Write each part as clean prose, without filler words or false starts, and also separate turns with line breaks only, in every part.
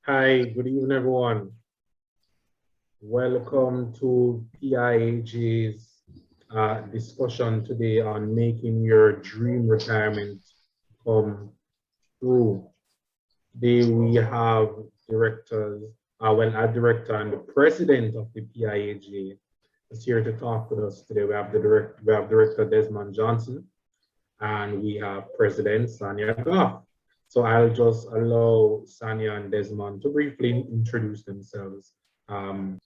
Hi, good evening, everyone. Welcome to PIAJ's discussion today on making your dream retirement come true. Today we have directors, a director and the president of the PIAJ is here to talk with us today. We have Director Desmond Johnson, and we have President Sanya Goff. So I'll just allow Sanya and Desmond to briefly introduce themselves.
Thank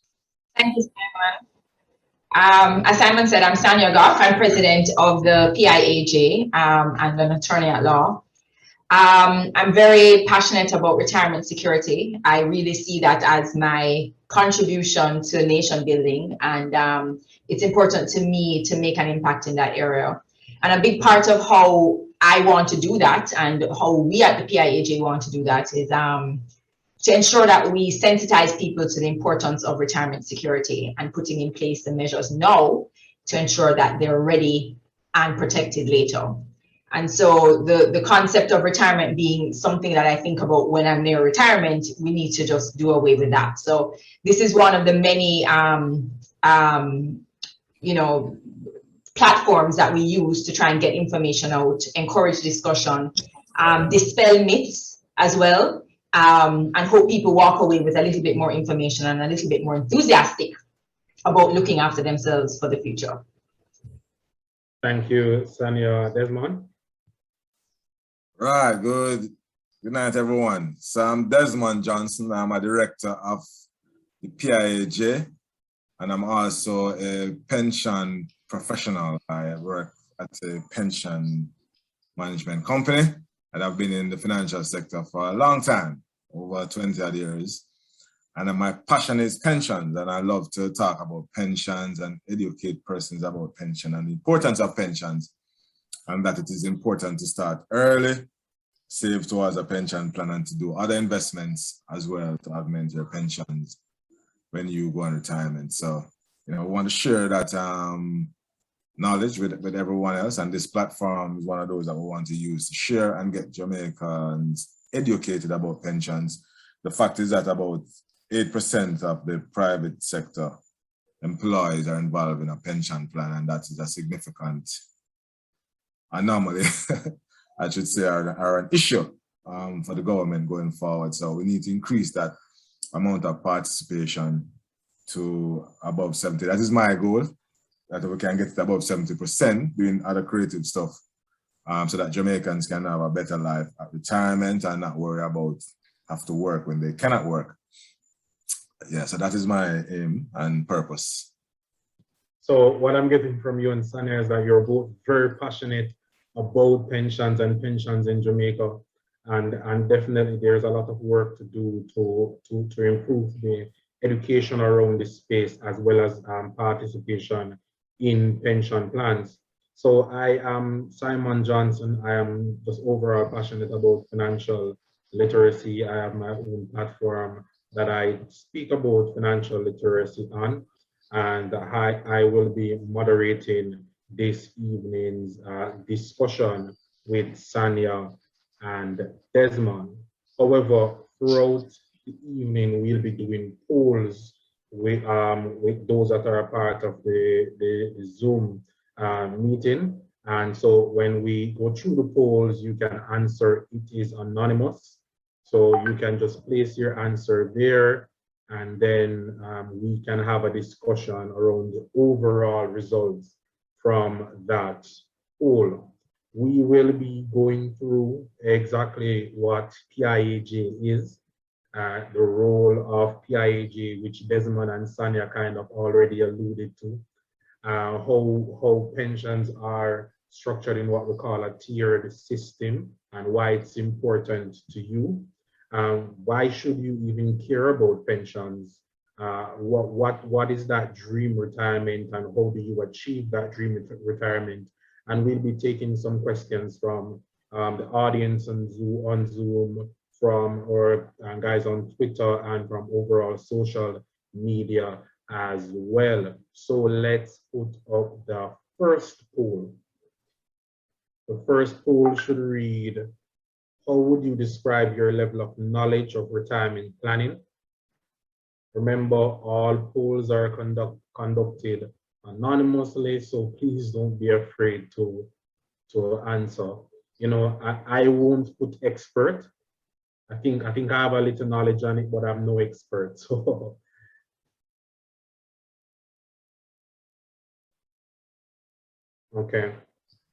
you, Simon. As Simon said, I'm Sanya Goff. I'm president of the PIAJ and an attorney at law. I'm very passionate about retirement security. I really see that as my contribution to nation building, and it's important to me to make an impact in that area. And a big part of how I want to do that and how we at the PIAJ want to do that is to ensure that we sensitize people to the importance of retirement security and putting in place the measures now to ensure that they're ready and protected later. And so the concept of retirement being something that I think about when I'm near retirement, we need to just do away with that. So this is one of the many, platforms that we use to try and get information out, encourage discussion, dispel myths as well, and hope people walk away with a little bit more information and a little bit more enthusiastic about looking after themselves for the future.
Thank you, Sanya. Desmond?
Right, good night, everyone. So I'm Desmond Johnson. I'm a director of the PIAJ, and I'm also a pension professional. I work at a pension management company, and I've been in the financial sector for a long time, over 20 odd years. And my passion is pensions, and I love to talk about pensions and educate persons about pension and the importance of pensions, and that it is important to start early, save towards a pension plan, and to do other investments as well to augment your pensions when you go on retirement. So, we want to share that knowledge with everyone else, and this platform is one of those that we want to use to share and get Jamaicans educated about pensions. The fact is that about 8% of the private sector employees are involved in a pension plan, and that is a significant anomaly, I should say, are an issue for the government going forward. So we need to increase that amount of participation to above 70. That is my goal, that we can get to above 70% doing other creative stuff, so that Jamaicans can have a better life at retirement and not worry about have to work when they cannot work. Yeah, so that is my aim and purpose.
So what I'm getting from you and Sanya is that you're both very passionate about pensions and pensions in Jamaica, and definitely there's a lot of work to do to improve the education around this space, as well as participation in pension plans. So I am Simon Johnson. I am just overall passionate about financial literacy. I have my own platform that I speak about financial literacy on, and I will be moderating this evening's discussion with Sanya and Desmond. However, throughout the evening, we'll be doing polls with those that are a part of the Zoom meeting. And so when we go through the polls, you can answer. It is anonymous, so you can just place your answer there, and then we can have a discussion around the overall results from that poll. We will be going through exactly what PIAJ is, the role of PIAJ, which Desmond and Sanya kind of already alluded to, how pensions are structured in what we call a tiered system, and why it's important to you. Why should you even care about pensions? What is that dream retirement, and how do you achieve that dream retirement? And we'll be taking some questions from the audience on Zoom, from our guys on Twitter, and from overall social media as well. So let's put up the first poll. The first poll should read, how would you describe your level of knowledge of retirement planning? Remember, all polls are conducted anonymously, so please don't be afraid to answer. You know, I won't put expert. I think I have a little knowledge on it, but I'm no expert. So okay.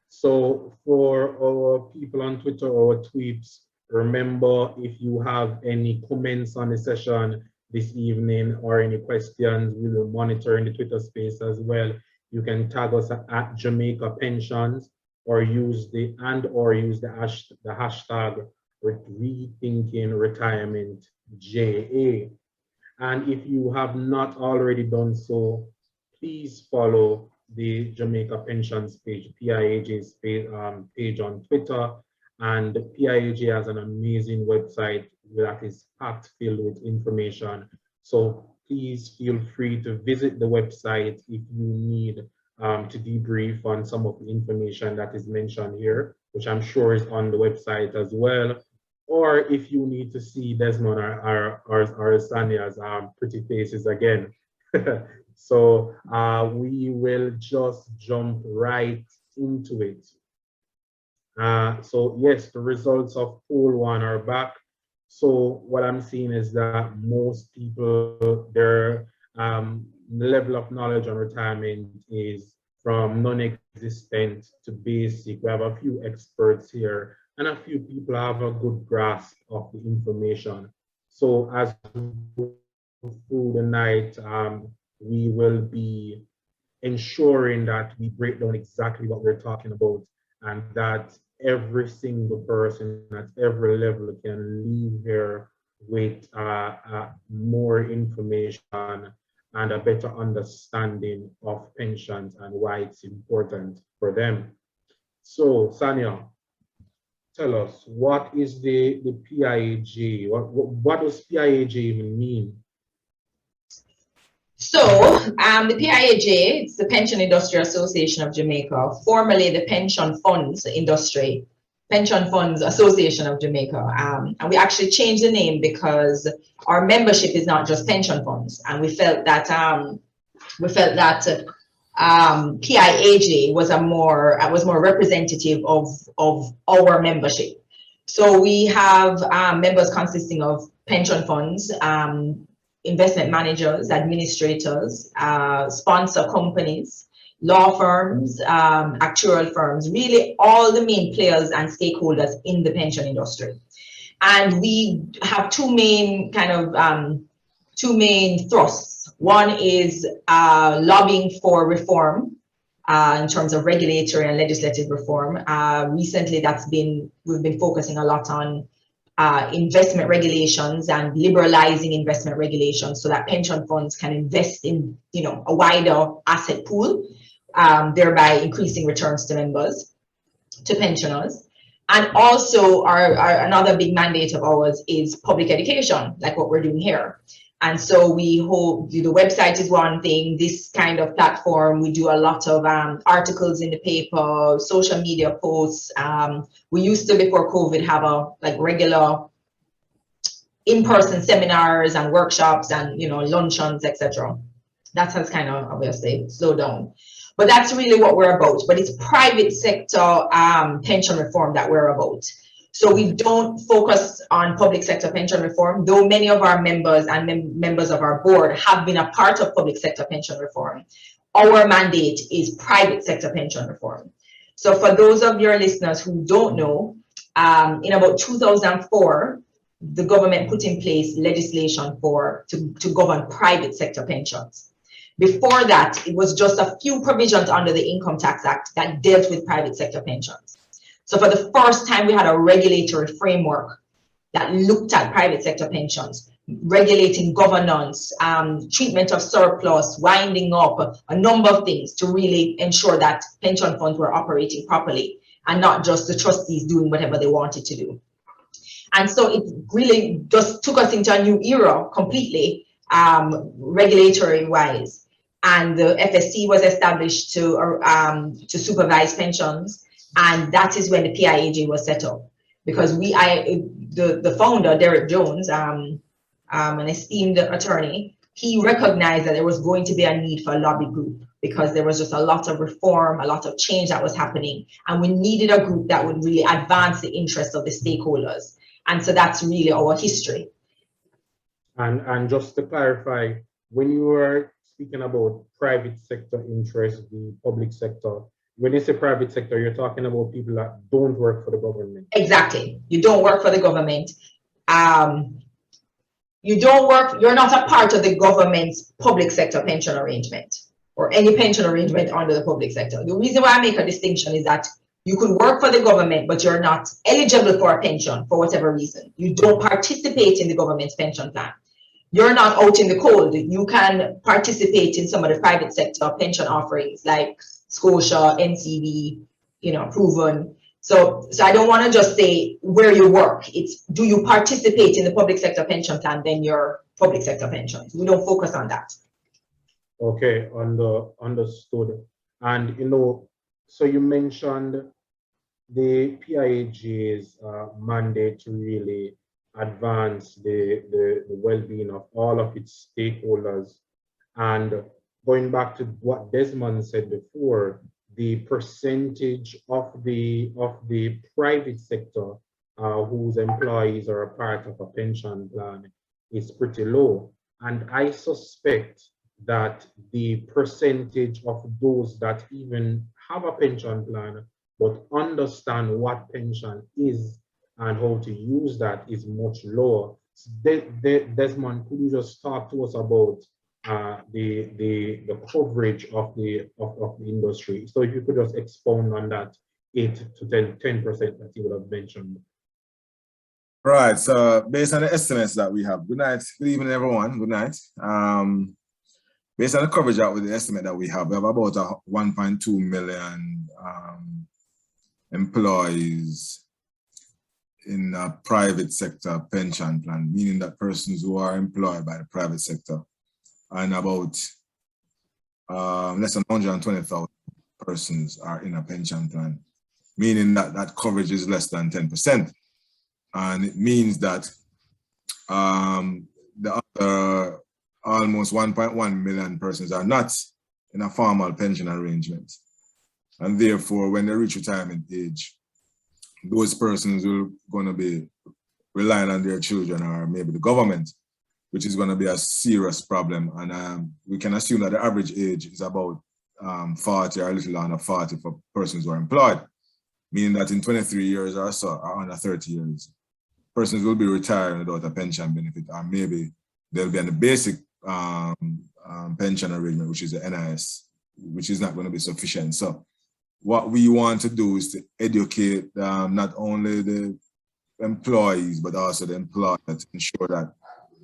So for our people on Twitter or tweets, remember, if you have any comments on the session this evening or any questions, we will monitor in the Twitter space as well. You can tag us at Jamaica Pensions or use the hashtag rethinking retirement JA. And if you have not already done so, please follow the Jamaica Pensions page, PIAJ's page on Twitter. And PIAJ has an amazing website that is packed filled with information. So please feel free to visit the website if you need to debrief on some of the information that is mentioned here, which I'm sure is on the website as well. Or if you need to see Desmond or Sania's pretty faces again. So we will just jump right into it. So yes, the results of poll 1 are back. So what I'm seeing is that most people, their level of knowledge on retirement is from non-existent to basic. We have a few experts here and a few people have a good grasp of the information. So as we go through the night, we will be ensuring that we break down exactly what we're talking about and that every single person at every level can leave here with more information and a better understanding of pensions and why it's important for them. So, Sania, tell us, what is the PIAJ? What does PIAJ even mean?
So the PIAJ, it's the Pension Industry Association of Jamaica, formerly the Pension Funds Association of Jamaica. And we actually changed the name because our membership is not just pension funds. And we felt that PIAJ was more representative of our membership. So we have members consisting of pension funds, investment managers, administrators, sponsor companies, law firms, actuarial firms, really all the main players and stakeholders in the pension industry. And we have two main thrusts. One is lobbying for reform in terms of regulatory and legislative reform. Recently, we've been focusing a lot on investment regulations and liberalizing investment regulations so that pension funds can invest in a wider asset pool, thereby increasing returns to members, to pensioners. And also another big mandate of ours is public education, like what we're doing here. And so we hope the website is one thing, this kind of platform, we do a lot of articles in the paper, social media posts. We used to, before COVID, have regular in-person seminars and workshops and luncheons, etc. That has kind of obviously slowed down. But that's really what we're about. But it's private sector pension reform that we're about. So we don't focus on public sector pension reform, though many of our members and members of our board have been a part of public sector pension reform. Our mandate is private sector pension reform. So for those of your listeners who don't know, in about 2004, the government put in place legislation to govern private sector pensions. Before that, it was just a few provisions under the Income Tax Act that dealt with private sector pensions. So for the first time, we had a regulatory framework that looked at private sector pensions, regulating governance, treatment of surplus, winding up, a number of things to really ensure that pension funds were operating properly and not just the trustees doing whatever they wanted to do. And so it really just took us into a new era completely, regulatory wise. And the FSC was established to supervise pensions. And that is when the PIAJ was set up. because the founder, Derek Jones, an esteemed attorney, he recognized that there was going to be a need for a lobby group because there was just a lot of reform, a lot of change that was happening, and we needed a group that would really advance the interests of the stakeholders. And so that's really our history.
And just to clarify, when you were speaking about private sector interest, the public sector, when you say private sector, you're talking about people that don't work for the government.
Exactly. You don't work for the government. You don't work, you're not a part of the government's public sector pension arrangement or any pension arrangement under the public sector. The reason why I make a distinction is that you could work for the government, but you're not eligible for a pension for whatever reason. You don't participate in the government's pension plan. You're not out in the cold. You can participate in some of the private sector pension offerings like Scotia, NCB, Proven. So I don't want to just say where you work. It's, do you participate in the public sector pension plan, then your public sector pensions. We don't focus on that.
Okay, understood. And so you mentioned the PIAJ's mandate to really advance the well-being of all of its stakeholders. And going back to what Desmond said before, the percentage of the private sector whose employees are a part of a pension plan is pretty low. And I suspect that the percentage of those that even have a pension plan but understand what pension is and how to use that is much lower. Desmond, could you just talk to us about the coverage of the industry? So if you could just expound on that 8 to 10% that you would have mentioned.
Right. So based on the estimates that we have, good night, good evening, everyone. Good night. Based on the coverage that with the estimate that we have about 1.2 million employees in a private sector pension plan, meaning that persons who are employed by the private sector, and about less than 120,000 persons are in a pension plan, meaning that that coverage is less than 10%. And it means that the other almost 1.1 million persons are not in a formal pension arrangement. And therefore, when they reach retirement age, those persons are going to be relying on their children or maybe the government, which is going to be a serious problem. And we can assume that the average age is about 40 or a little under 40 for persons who are employed, meaning that in 23 years or so, or under 30 years, persons will be retiring without a pension benefit, or maybe they'll be on the basic pension arrangement, which is the NIS, which is not going to be sufficient. So what we want to do is to educate not only the employees, but also the employer to ensure that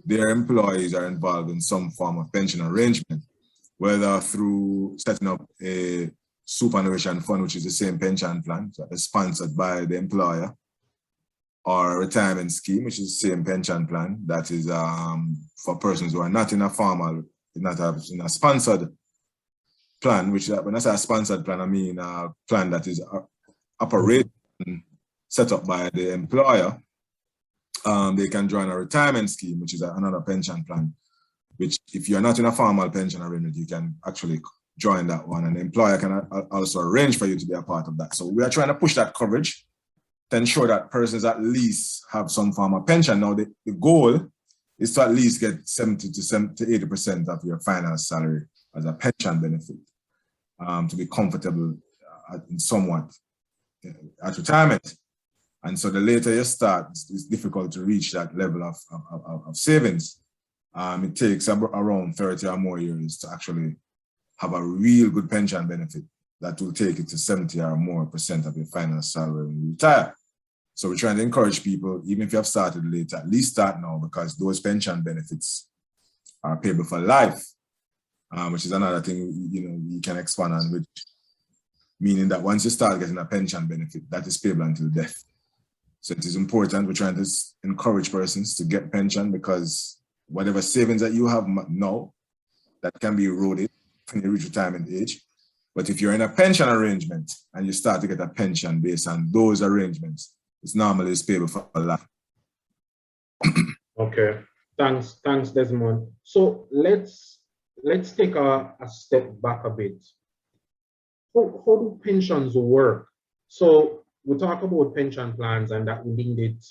their employees are involved in some form of pension arrangement, whether through setting up a superannuation fund, which is the same pension plan, so it's sponsored by the employer, or a retirement scheme, which is the same pension plan that is for persons who are not in a formal, not in a sponsored plan, which when I say a sponsored plan, I mean a plan that is operated and set up by the employer. They can join a retirement scheme, which is another pension plan, which if you're not in a formal pension arrangement, you can actually join that one, and the employer can also arrange for you to be a part of that. So we are trying to push that coverage to ensure that persons at least have some form of pension. Now, the goal is to at least get 70 to 80% of your final salary as a pension benefit to be comfortable in somewhat at retirement. And so the later you start, it's difficult to reach that level of savings. It takes around 30 or more years to actually have a real good pension benefit that will take it to 70 or more % of your final salary when you retire. So we're trying to encourage people, even if you have started late, at least start now, because those pension benefits are payable for life, which is another thing you can expand on, which meaning that once you start getting a pension benefit, that is payable until death. So it is important. We're trying to encourage persons to get pension, because whatever savings that you have now, that can be eroded when you reach retirement age. But if you're in a pension arrangement and you start to get a pension based on those arrangements, it's normally payable for life.
Okay, thanks, Desmond. So let's take a step back a bit. How do pensions work? So we talk about pension plans and that we need it.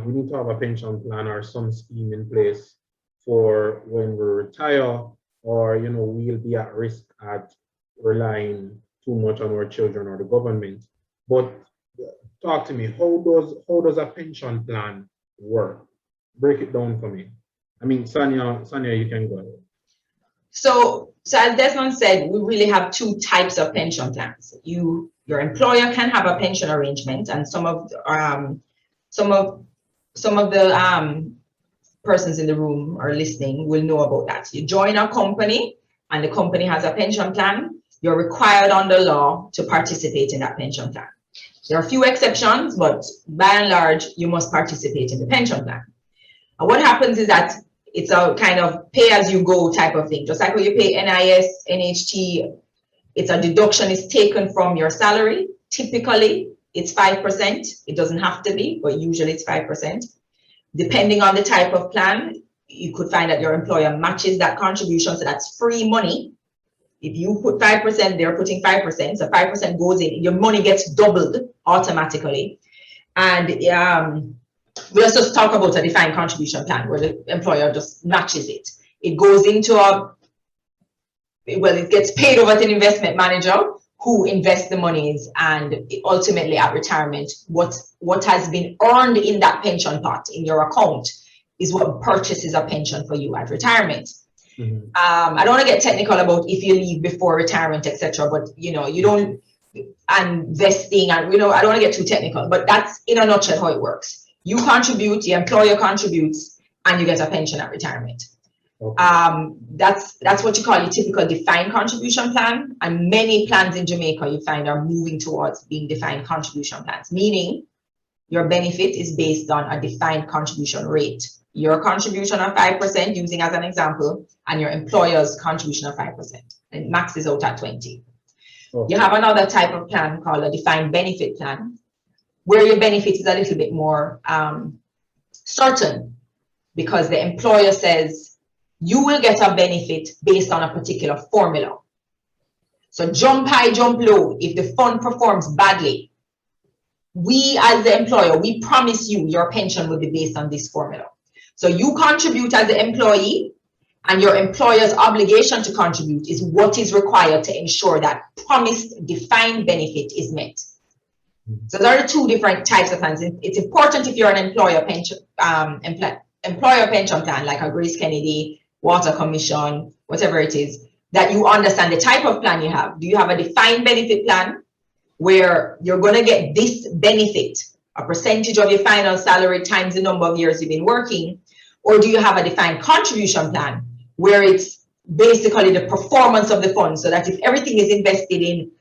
We need to have a pension plan or some scheme in place for when we retire, or we'll be at risk at relying too much on our children or the government. But talk to me, how does a pension plan work? Break it down for me. I mean, Sonia, you can go ahead.
So as Desmond said, we really have two types of pension plans. Your employer can have a pension arrangement, and some of the persons in the room or listening will know about that. You join a company, and the company has a pension plan. You're required under law to participate in that pension plan. There are a few exceptions, but by and large, you must participate in the pension plan. And what happens is that it's a kind of pay-as-you-go type of thing. Just like when you pay NIS, NHT, it's a deduction is taken from your salary. Typically, it's 5%. It doesn't have to be, but usually it's 5%. Depending on the type of plan, you could find that your employer matches that contribution, so that's free money. If you put 5%, they're putting 5%, so 5% goes in, your money gets doubled automatically. And we also talk about a defined contribution plan where the employer just matches it. It goes into it gets paid over to an investment manager who invests the monies, and ultimately at retirement, what has been earned in that pension pot in your account is what purchases a pension for you at retirement.
Mm-hmm.
I don't want to get technical about if you leave before retirement, etc. But you don't, and vesting, and I don't want to get too technical, but that's in a nutshell how it works. You contribute, the employer contributes, and you get a pension at retirement. Okay. That's what you call your typical defined contribution plan, and many plans in Jamaica you find are moving towards being defined contribution plans, meaning your benefit is based on a defined contribution rate. Your contribution of 5%, using as an example, and your employer's contribution of 5%, and maxes out at 20%. Okay. You have another type of plan called a defined benefit plan, where your benefit is a little bit more certain, because the employer says you will get a benefit based on a particular formula. So jump high, jump low. If the fund performs badly, we as the employer, we promise you your pension will be based on this formula. So you contribute as the employee, and your employer's obligation to contribute is what is required to ensure that promised defined benefit is met. So there are two different types of plans. It's important if you're an employer pension plan, like a Grace Kennedy, Water Commission, whatever it is, that you understand the type of plan you have. Do you have a defined benefit plan where you're going to get this benefit, a percentage of your final salary times the number of years you've been working? Or do you have a defined contribution plan where it's basically the performance of the fund, so that if everything is invested in,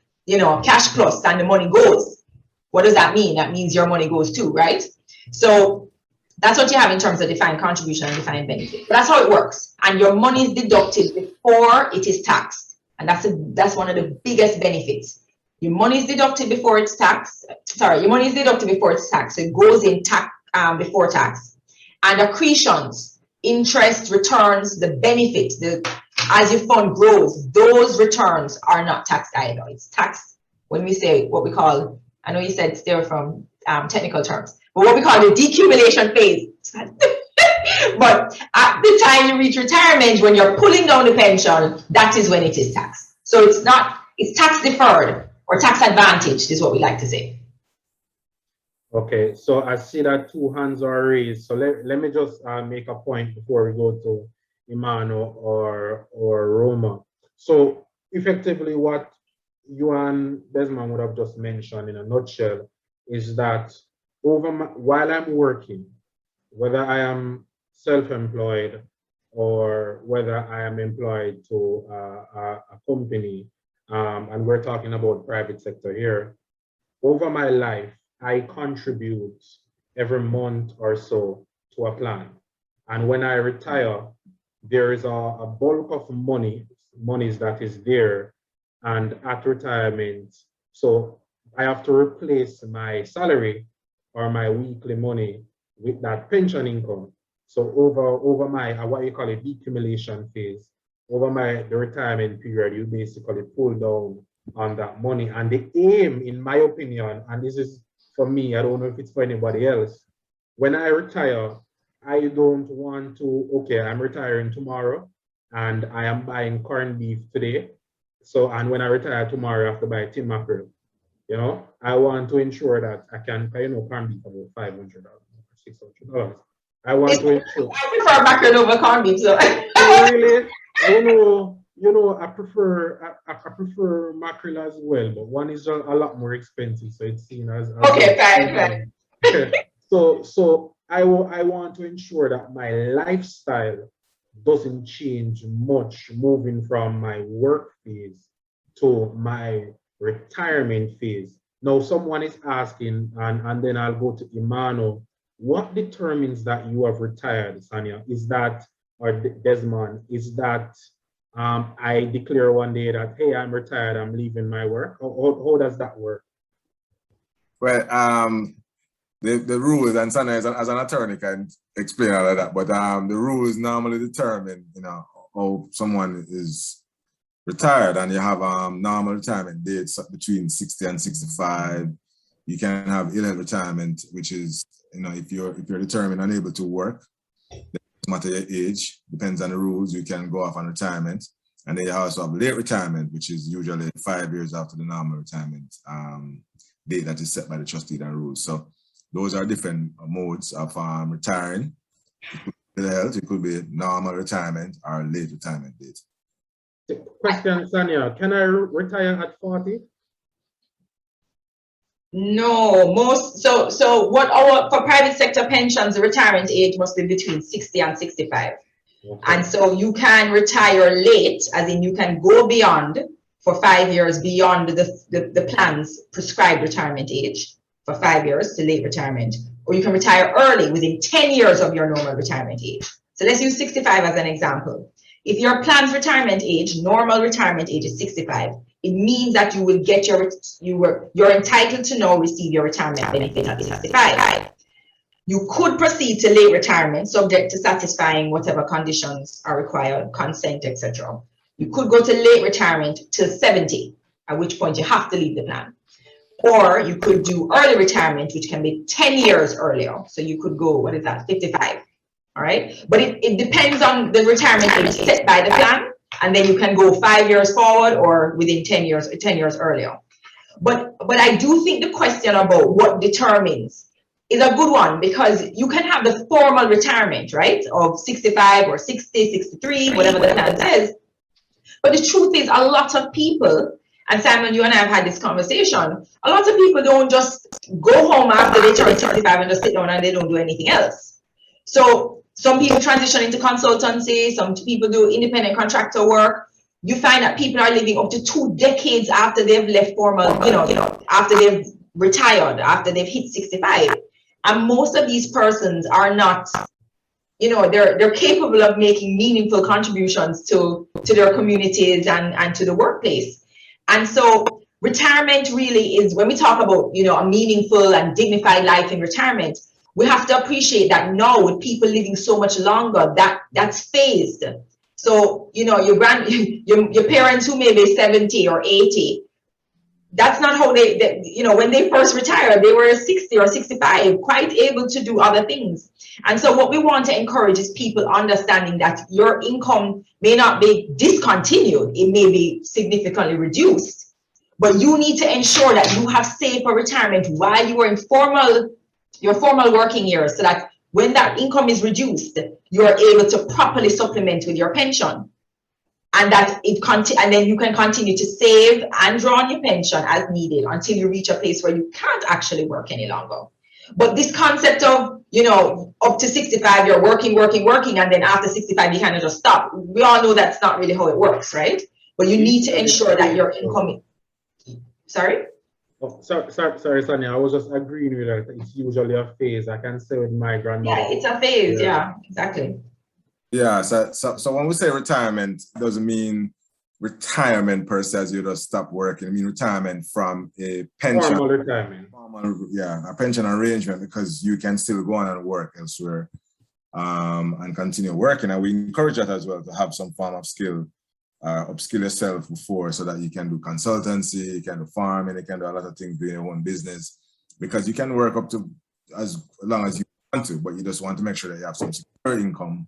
cash plus and the money goes, what does that mean? That means your money goes too, right? So that's what you have in terms of defined contribution and defined benefit. But that's how it works. And your money is deducted before it is taxed. And that's one of the biggest benefits. Your money is deducted before it's taxed. Sorry, your money is deducted before it's taxed. So it goes in before tax. And accretions, interest, returns, the benefits, as your fund grows, those returns are not taxed either. It's taxed when we say what we call, I know you said steer from technical terms, but what we call the decumulation phase. But at the time you reach retirement, when you're pulling down the pension, that is when it is taxed. So it's tax deferred or tax advantaged is what we like to say.
Okay, so I see that two hands are raised. So let me just make a point before we go to Imano or Roma. So effectively what you and Desmond would have just mentioned in a nutshell is that while I'm working, whether I am self-employed or whether I am employed to a company, and we're talking about private sector here, over my life, I contribute every month or so to a plan. And when I retire, there is a bulk of monies that is there, and at retirement, so I have to replace my salary or my weekly money with that pension income. So over my what you call a decumulation phase, over the retirement period, you basically pull down on that money. And the aim, in my opinion, and this is for me, I don't know if it's for anybody else, when I retire, I don't want to, okay, I'm retiring tomorrow and I am buying corned beef today. So, and when I retire tomorrow, I have to buy tin mackerel. You know, I want to ensure that I can, you know, corned beef about $500 or $600. I want to ensure.
I prefer mackerel over corned beef. So.
Really? I prefer mackerel as well, but one is a lot more expensive, so it's seen as
okay, fine.
So I want to ensure that my lifestyle doesn't change much moving from my work phase to my retirement phase. Now, someone is asking, and then I'll go to Imano, what determines that you have retired, Sanya? Is that, or Desmond, is that I declare one day that, hey, I'm retired, I'm leaving my work? How does that work?
Well, the rules, and Sana as an attorney can explain all of that, but the rules normally determine, you know, how someone is retired, and you have normal retirement dates between 60 and 65. You can have ill retirement, which is, you know, if you're determined unable to work, no matter your age, depends on the rules, you can go off on retirement. And then you also have late retirement, which is usually 5 years after the normal retirement date that is set by the trustee and rules. So those are different modes of retiring. It could be normal retirement or late retirement date.
Question, Sanya, can I retire at 40?
No, for private sector pensions, the retirement age must be between 60 and 65. Okay. And so you can retire late, as in you can go beyond for 5 years beyond the plan's prescribed retirement age for 5 years to late retirement, or you can retire early within 10 years of your normal retirement age. So let's use 65 as an example. If your plan's retirement age, normal retirement age is 65, it means that you will get you're entitled to now receive your retirement benefit at 65. You could proceed to late retirement subject to satisfying whatever conditions are required, consent, etc. You could go to late retirement till 70, at which point you have to leave the plan. Or you could do early retirement, which can be 10 years earlier. So you could go, 55, all right? But it depends on the retirement age set by the plan, and then you can go 5 years forward or within 10 years earlier. But I do think the question about what determines is a good one, because you can have the formal retirement, right, of 65 or 60, 63, whatever the plan says. But the truth is, a lot of people, and Simon, you and I have had this conversation, a lot of people don't just go home after they turn 65 and just sit down and they don't do anything else. So some people transition into consultancy, some people do independent contractor work. You find that people are living up to 2 decades after they've left formal, after they've retired, after they've hit 65. And most of these persons are not, they're capable of making meaningful contributions to their communities and to the workplace. And so retirement really is, when we talk about, a meaningful and dignified life in retirement, we have to appreciate that now with people living so much longer, that's phased. So, your parents who may be 70 or 80, that's not how when they first retired, they were 60 or 65, quite able to do other things. And so what we want to encourage is people understanding that your income may not be discontinued, it may be significantly reduced, but you need to ensure that you have saved for retirement while you are in your formal working years, so that when that income is reduced, you are able to properly supplement with your pension. And that and then you can continue to save and draw on your pension as needed until you reach a place where you can't actually work any longer. But this concept of, up to 65, you're working, and then after 65, you kind of just stop. We all know that's not really how it works, right? But you need to ensure that your income. Sorry?
Oh, sorry, Sonia. I was just agreeing with that. It's usually a phase. I can say with my grandmother.
Yeah, it's a phase. Yeah, exactly.
Yeah, so when we say retirement, it doesn't mean retirement per se, as you just stop working. I mean retirement from a pension.
Formal retirement.
Yeah, a pension arrangement, because you can still go on and work elsewhere and continue working. And we encourage that as well, to have some form of skill, upskill yourself before, so that you can do consultancy, you can do farming, you can do a lot of things, do your own business, because you can work up to as long as you want to, but you just want to make sure that you have some secure income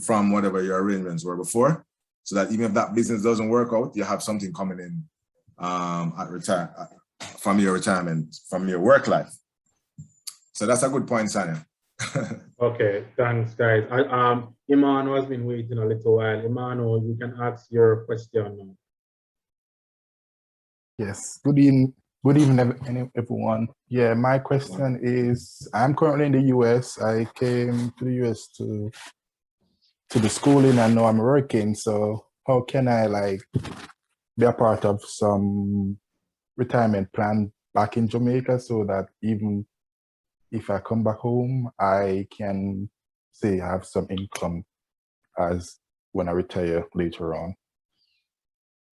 from whatever your arrangements were before, so that even if that business doesn't work out, you have something coming in from your retirement, from your work life. So that's a good point, Sanya.
Okay, thanks, guys. Imano has been waiting a little while. Imano, you can ask your question now.
Yes, good evening, everyone. Yeah, my question is, I'm currently in the US. I came to the US to the schooling, and now I'm working. So how can I like be a part of some retirement plan back in Jamaica, so that even if I come back home, I can say I have some income as when I retire later on?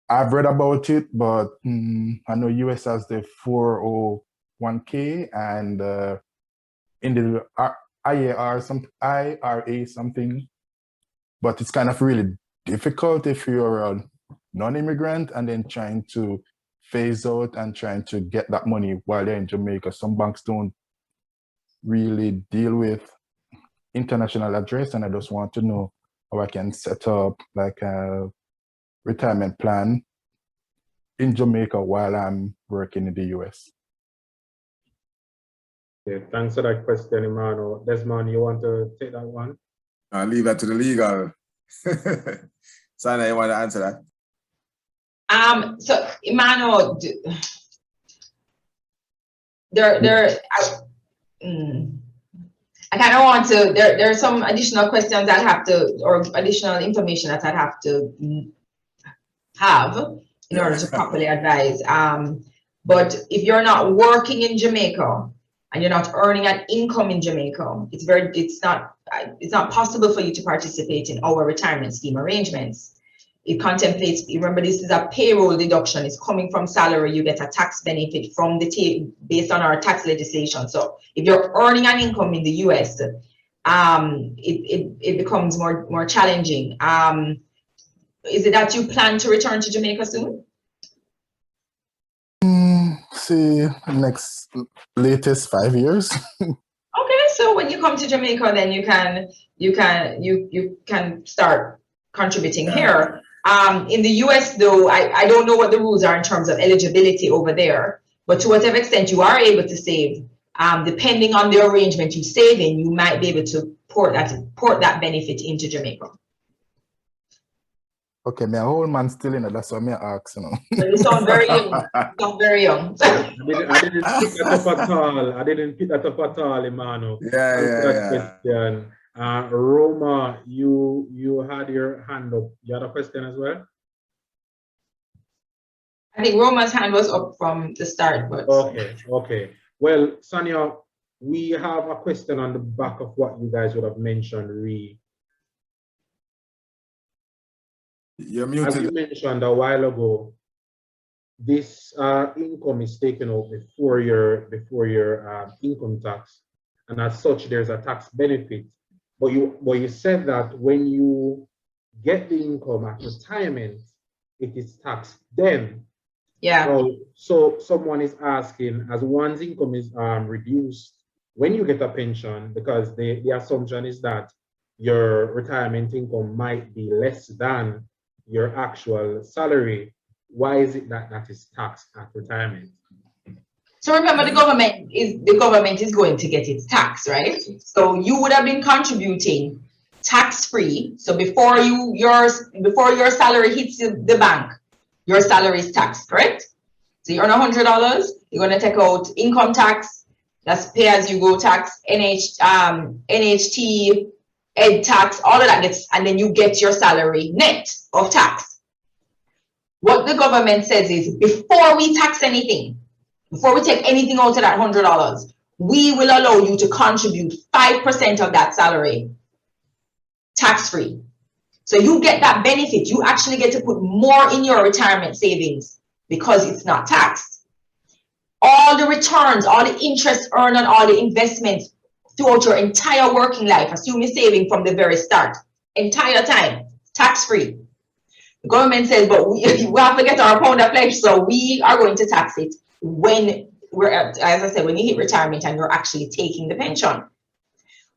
I've read about it, but I know US has the 401k, and in the IRA something, but it's kind of really difficult if you're a non-immigrant and then trying to phase out and trying to get that money while they're in Jamaica. Some banks don't really deal with international address, and I just want to know how I can set up like a retirement plan in Jamaica while I'm working in the US.
Okay, thanks for that question, Imano. Desmond, you want to take that one?
I'll leave that to the legal. Sana, you want to answer that?
So Emmanuel, I kind of want to, there are some additional questions I have to, or additional information that I'd have to have in order to properly advise. But if you're not working in Jamaica and you're not earning an income in Jamaica, it's not possible for you to participate in our retirement scheme arrangements. It contemplates, remember, this is a payroll deduction. It's coming from salary. You get a tax benefit from the based on our tax legislation. So if you're earning an income in the US, it becomes more challenging. Is it that you plan to return to Jamaica soon?
See, latest 5 years.
Okay, so when you come to Jamaica, then you can start contributing here. In the US, though, I don't know what the rules are in terms of eligibility over there, but to whatever extent you are able to save, depending on the arrangement you save in, you might be able to port that benefit into Jamaica.
Okay, my whole man still in it. That's what I ask, you know.
You sound very young. You sound very young.
I didn't pick that up at all. I didn't pick that up at all, Imano.
Yeah.
Roma, you had your hand up. You had a question as well?
I think Roma's hand was up from the start, but
okay. Well, Sonia, we have a question on the back of what you guys would have mentioned, Ree.
You're muted.
As you mentioned a while ago, this income is taken out before your income tax, and as such, there's a tax benefit. But you said that when you get the income at retirement, it is taxed then.
yeah.
So someone is asking, as one's income is reduced when you get a pension, because the assumption is that your retirement income might be less than your actual salary. Why is it that that is taxed at retirement?
So remember, the government is going to get its tax, right? So you would have been contributing tax-free. So before your salary hits the bank, your salary is taxed, correct? So you earn $100, you're going to take out income tax, that's pay-as-you-go tax, NHT, ed tax, all of that gets, and then you get your salary net of tax. What the government says is, before we tax anything, before we take anything out of that $100, we will allow you to contribute 5% of that salary tax-free. So So you get that benefit. You actually get to put more in your retirement savings because it's not taxed. All the returns, all the interest earned on all the investments throughout your entire working life, assume you're saving from the very start, entire time, tax-free. The government says, but we have to get our pound of flesh, so we are going to tax it when we're, as I said, when you hit retirement and you're actually taking the pension.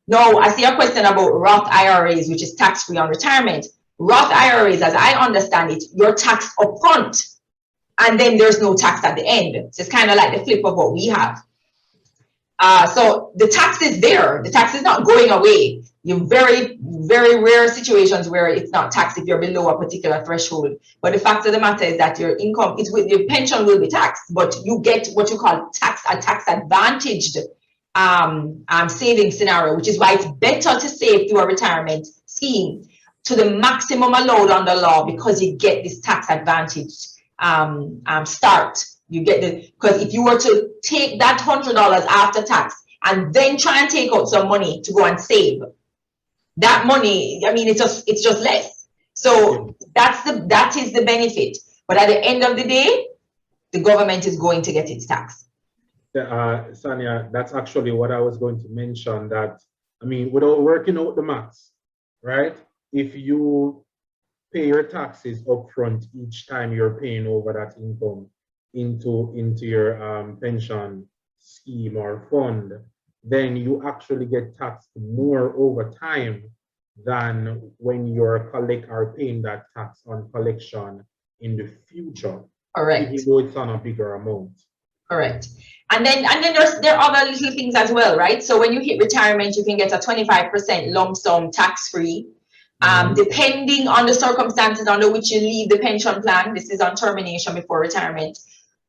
Now, I see a question about Roth IRAs, which is tax-free on retirement. Roth IRAs, as I understand it, you're taxed upfront, and then there's no tax at the end. So it's kind of like the flip of what we have. So the tax is there. The tax is not going away. You very, very rare situations where it's not taxed if you're below a particular threshold. But the fact of the matter is that your income is with your pension will be taxed, but you get what you call a tax advantaged saving scenario, which is why it's better to save through a retirement scheme to the maximum allowed under law, because you get this tax advantaged start. You get the, because if you were to take that $100 after tax and then try and take out some money to go and save, that money, I mean, it's just less. So that is the benefit. But at the end of the day, the government is going to get its tax.
Sanya, that's actually what I was going to mention, that, I mean, without working out the maths, right? If you pay your taxes upfront each time you're paying over that income into your pension scheme or fund, then you actually get taxed more over time than when you're paying that tax on collection in the future.
Correct.
Even though it's on a bigger amount.
Correct. And then there are other little things as well, right? So when you hit retirement, you can get a 25% lump sum tax-free. Depending on the circumstances under which you leave the pension plan, this is on termination before retirement,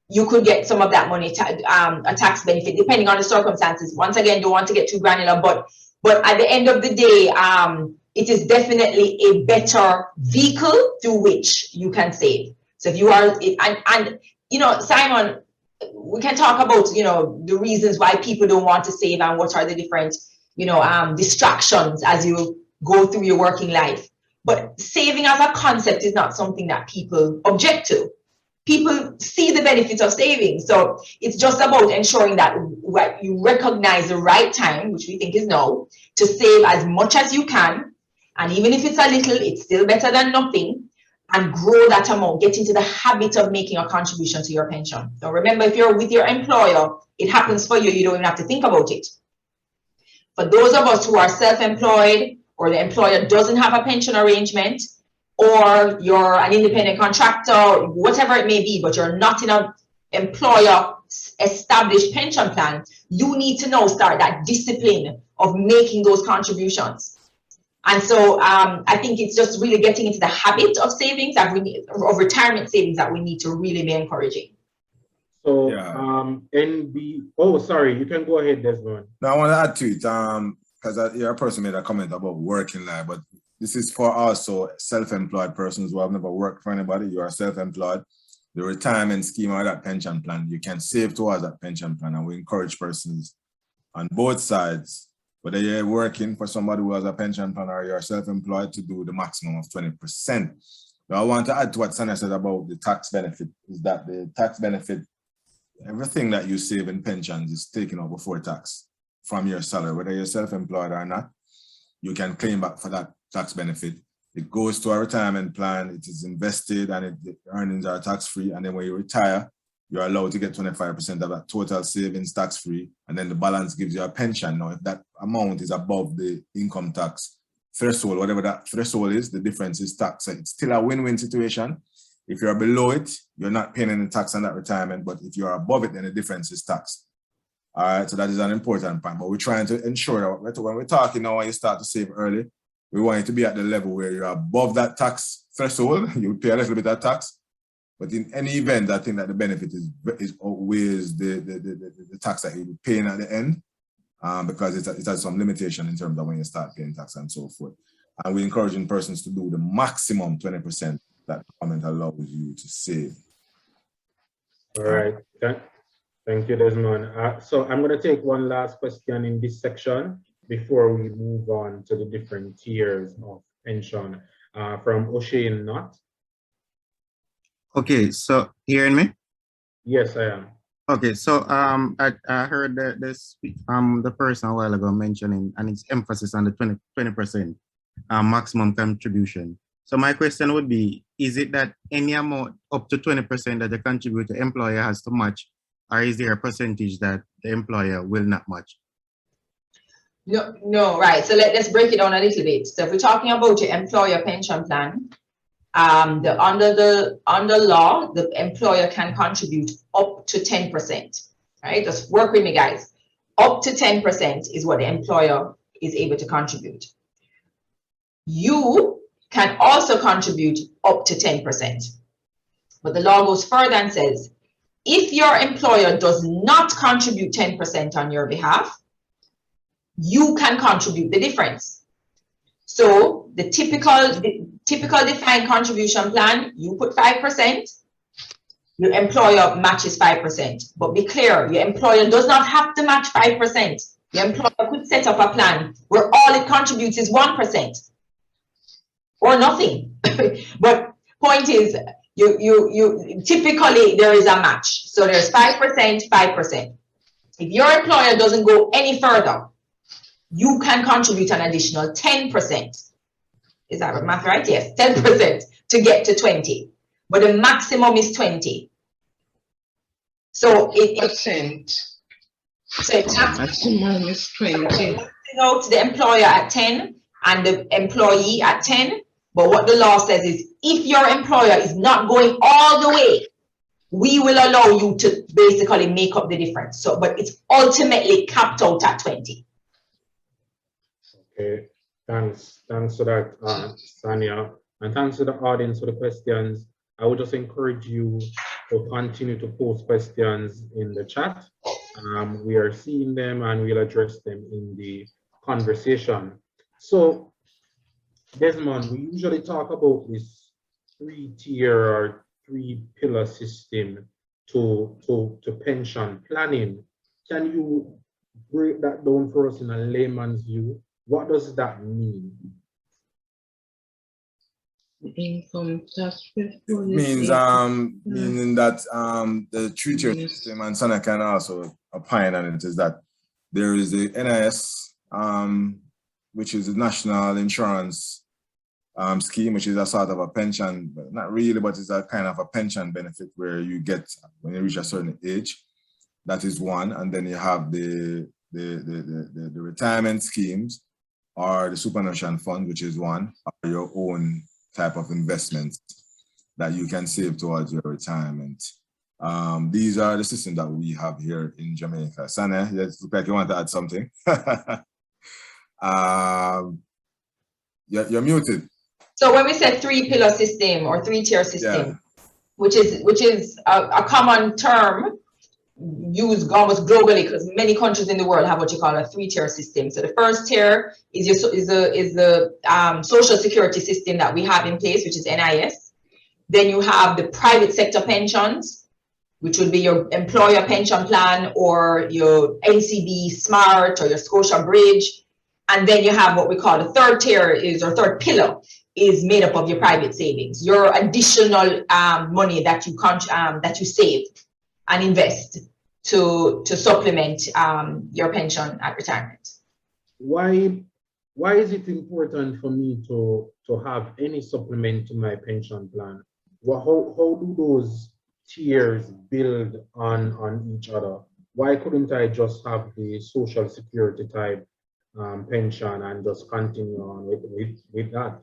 you could get some of that money, a tax benefit, depending on the circumstances. Once again, don't want to get too granular, but at the end of the day, it is definitely a better vehicle through which you can save. So if you are, and you know, Simon, we can talk about, you know, the reasons why people don't want to save and what are the different, you know, distractions as you go through your working life. But saving as a concept is not something that people object to. People see the benefits of saving. So it's just about ensuring that you recognize the right time, which we think is now, to save as much as you can. And even if it's a little, it's still better than nothing. And grow that amount, get into the habit of making a contribution to your pension. So remember, if you're with your employer, it happens for you. You don't even have to think about it. For those of us who are self-employed, or the employer doesn't have a pension arrangement, or you're an independent contractor, whatever it may be, but you're not in an employer established pension plan, you need to now start that discipline of making those contributions. And so I think it's just really getting into the habit of savings that we need, of retirement savings, that we need to really be encouraging.
So sorry, you can go ahead, Desmond.
Now I want to add to it, because your person made a comment about working life, but this is for also self-employed persons who have never worked for anybody. You are self-employed. The retirement scheme or that pension plan, you can save towards that pension plan, and we encourage persons on both sides, whether you're working for somebody who has a pension plan or you're self-employed, to do the maximum of 20%. Now, I want to add to what Sanya said about the tax benefit, is that the tax benefit, everything that you save in pensions is taken out before tax from your salary, whether you're self-employed or not. You can claim back for that tax benefit. It goes to a retirement plan, it is invested, and the earnings are tax-free. And then when you retire, you're allowed to get 25% of that total savings tax-free, and then the balance gives you a pension. Now, if that amount is above the income tax threshold, whatever that threshold is, the difference is tax. So it's still a win-win situation. If you're below it, you're not paying any tax on that retirement, but if you're above it, then the difference is tax. All right, so that is an important point, but we're trying to ensure that when we're talking now, when you start to save early, we want you to be at the level where you're above that tax threshold. You pay a little bit of tax, but in any event, I think that the benefit is always the tax that you'll be paying at the end, because it has some limitation in terms of when you start paying tax and so forth. And we're encouraging persons to do the maximum 20% that the government allows you to save.
All right. Thank you, Desmond. So I'm going to take one last question in this section before we move on to the different tiers of pension. from O'Shane Knott.
Okay, so hearing me?
Yes, I am.
Okay, so I heard that the person a while ago mentioning and its emphasis on the 20% maximum contribution. So my question would be, is it that any amount up to 20% that the contributor employer has to match, or is there a percentage that the employer will not match?
No, right. So let's break it down a little bit. So if we're talking about your employer pension plan, under law, the employer can contribute up to 10%. Right? Just work with me, guys. Up to 10% is what the employer is able to contribute. You can also contribute up to 10%. But the law goes further and says, if your employer does not contribute 10% on your behalf, you can contribute the difference. So the typical defined contribution plan, you put 5%, your employer matches 5%. But be clear, your employer does not have to match 5%. Your employer could set up a plan where all it contributes is 1% or nothing. But point is, you typically there is a match. So there's 5%, 5%. If your employer doesn't go any further, you can contribute an additional 10%. Is that math right? Yes, 10% to get to 20. But the maximum is 20. So
maximum is 20.
Out to the employer at 10 and the employee at 10. But what the law says is, if your employer is not going all the way, we will allow you to basically make up the difference. So, but it's ultimately capped out at 20.
Okay, thanks for that, Sanya, and thanks to the audience for the questions. I would just encourage you to continue to post questions in the chat. We are seeing them and we'll address them in the conversation. So, Desmond, we usually talk about this 3-tier or 3-pillar system to pension planning. Can you break that down for us in a layman's view? What does that mean?
Income tax reform
means meaning that the 3-tier system, and Sana can also opine on it, is that there is the NIS, which is the National Insurance Scheme, which is a sort of a pension, but not really, but it's a kind of a pension benefit where you get when you reach a certain age. That is one, and then you have the retirement schemes, or the superannuation fund, which is one, or your own type of investments that you can save towards your retirement. These are the systems that we have here in Jamaica. Sana, it looks like you want to add something. You're muted.
So when we say 3-pillar system or 3-tier system, which is a common term used almost globally, because many countries in the world have what you call a 3-tier system. So the first tier is the social security system that we have in place, which is NIS. Then you have the private sector pensions, which would be your employer pension plan or your NCB Smart or your Scotia Bridge. And then you have what we call the third tier third pillar is made up of your private savings, your additional money that you save and invest to supplement your pension at retirement.
Why is it important for me to have any supplement to my pension plan? Well, how do those tiers build on each other? Why couldn't I just have the social security type pension and just continue on with that?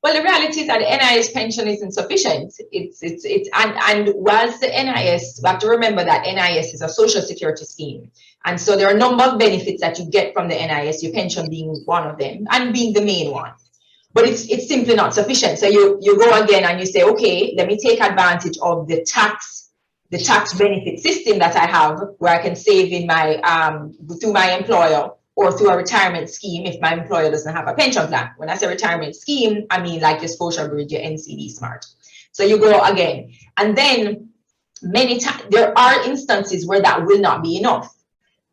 Well, the reality is that the NIS pension isn't sufficient. And whilst the NIS, we have to remember that NIS is a social security scheme. And so there are a number of benefits that you get from the NIS, your pension being one of them and being the main one. But it's simply not sufficient. So you go again and you say, okay, let me take advantage of the tax benefit system that I have, where I can save in my through my employer or through a retirement scheme if my employer doesn't have a pension plan. When I say retirement scheme, I mean like your Scotia Bridge, your NCB Smart. So you go again. And then many times there are instances where that will not be enough.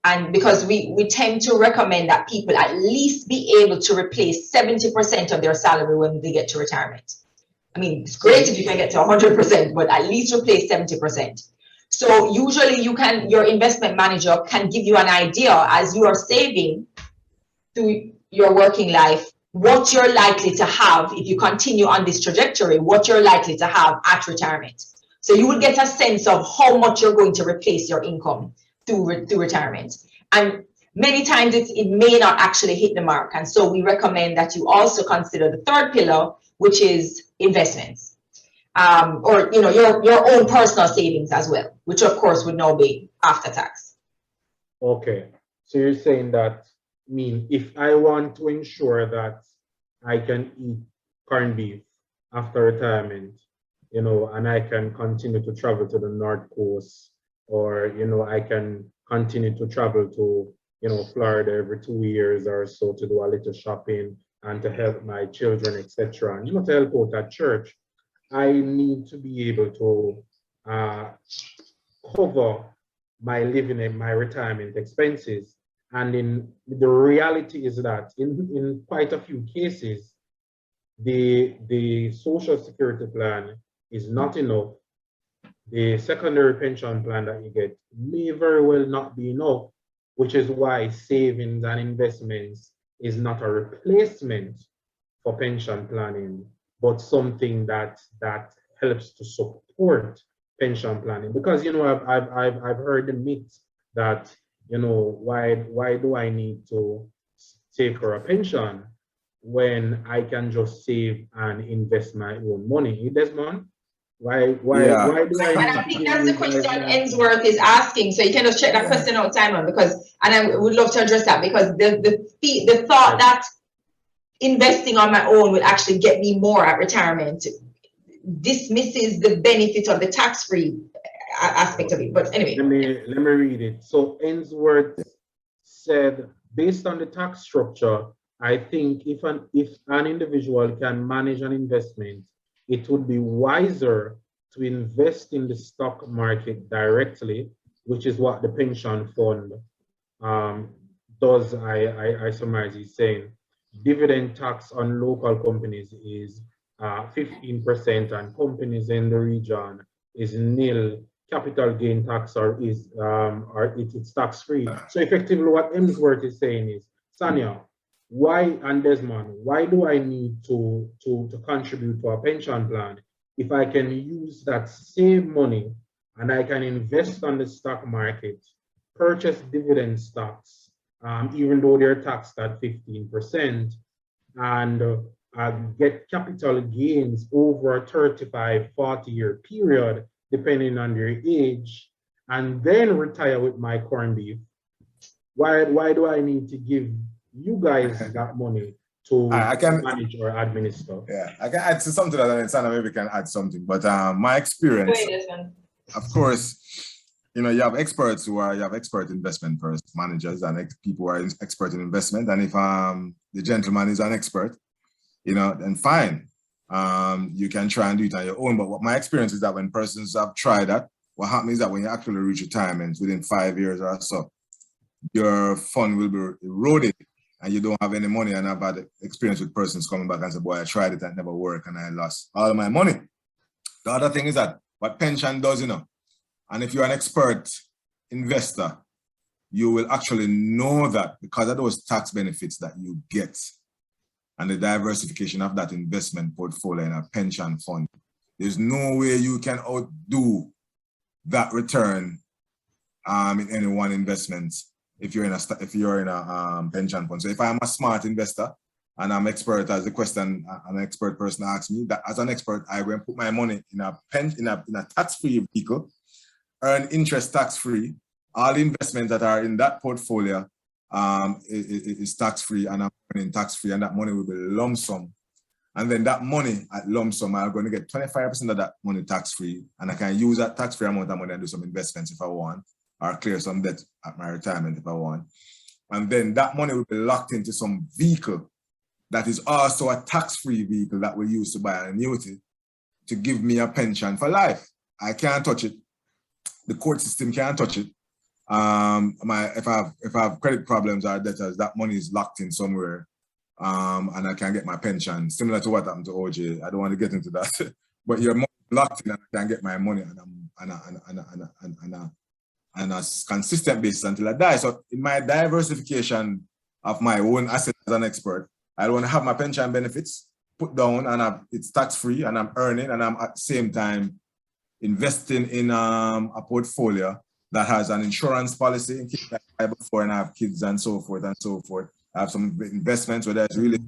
And because we tend to recommend that people at least be able to replace 70% of their salary when they get to retirement. I mean, it's great if you can get to 100%, but at least replace 70%. So usually your investment manager can give you an idea as you are saving through your working life, what you're likely to have if you continue on this trajectory, what you're likely to have at retirement. So you will get a sense of how much you're going to replace your income through retirement. And many times it may not actually hit the mark. And so we recommend that you also consider the third pillar, which is investments. Or your own personal savings as well, which of course would now be after tax.
Okay, so you're saying that if I want to ensure that I can eat corned beef after retirement, and I can continue to travel to the North Coast, or I can continue to travel to Florida every 2 years or so to do a little shopping and to help my children, etc., and to help out at church, I need to be able to cover my living and my retirement expenses. And the reality is that in quite a few cases, the Social Security plan is not enough. The secondary pension plan that you get may very well not be enough, which is why savings and investments is not a replacement for pension planning, but something that helps to support pension planning. Because I've heard the myth that why do I need to save for a pension when I can just save and invest my own money? Desmond, why do I
And I think that's the question Ensworth is asking. So you can just check that question out, Simon, and I would love to address that, because the thought that investing on my own will actually get me more at retirement dismisses the benefit of the tax-free aspect of it. But anyway,
let me read it. So Ensworth said, based on the tax structure, I think if an individual can manage an investment, it would be wiser to invest in the stock market directly, which is what the pension fund does. I summarize, he's saying dividend tax on local companies is 15%, and companies in the region is nil. Capital gain tax it's tax free. So effectively, what Emsworth is saying is, Sanya, and Desmond, why do I need to contribute to a pension plan if I can use that same money and I can invest on the stock market, purchase dividend stocks, even though they're taxed at 15%, and get capital gains over a 35, 40-year period, depending on their age, and then retire with my corned beef? Why do I need to give you guys that money to manage or administer?
Yeah, I can add to something that, and Sana maybe can add something. But my experience, of course, you have experts you have expert investment managers and people who are expert in investment. And if the gentleman is an expert, then fine. You can try and do it on your own. But what my experience is that when persons have tried that, what happens is that when you actually reach retirement within 5 years or so, your fund will be eroded and you don't have any money. And I've had experience with persons coming back and say, boy, I tried it and it never worked and I lost all of my money. The other thing is that what pension does, and if you're an expert investor, you will actually know that because of those tax benefits that you get and the diversification of that investment portfolio in a pension fund, there's no way you can outdo that return in any one investment if you're in a pension fund. So if I'm a smart investor and I'm expert, as the question an expert person asked me, that as an expert, I will put my money in a tax-free vehicle, earn interest tax-free. All the investments that are in that portfolio is tax-free, and I'm earning tax-free, and that money will be lump sum. And then that money at lump sum, I'm going to get 25% of that money tax-free, and I can use that tax-free amount of money and do some investments if I want, or clear some debt at my retirement if I want. And then that money will be locked into some vehicle that is also a tax-free vehicle that we use to buy an annuity to give me a pension for life. I can't touch it. The court system can't touch it. if I have credit problems or debtors, that money is locked in somewhere, and I can get my pension. Similar to what happened to OJ. I don't want to get into that, but your money is locked in, and I can get my money on a consistent basis until I die. So in my diversification of my own assets as an expert, I want to have my pension benefits put down, and it's tax free, and I'm earning, and I'm at the same time investing in a portfolio that has an insurance policy in case I die before and I have kids and so forth and so forth. I have some investments, whether it's really,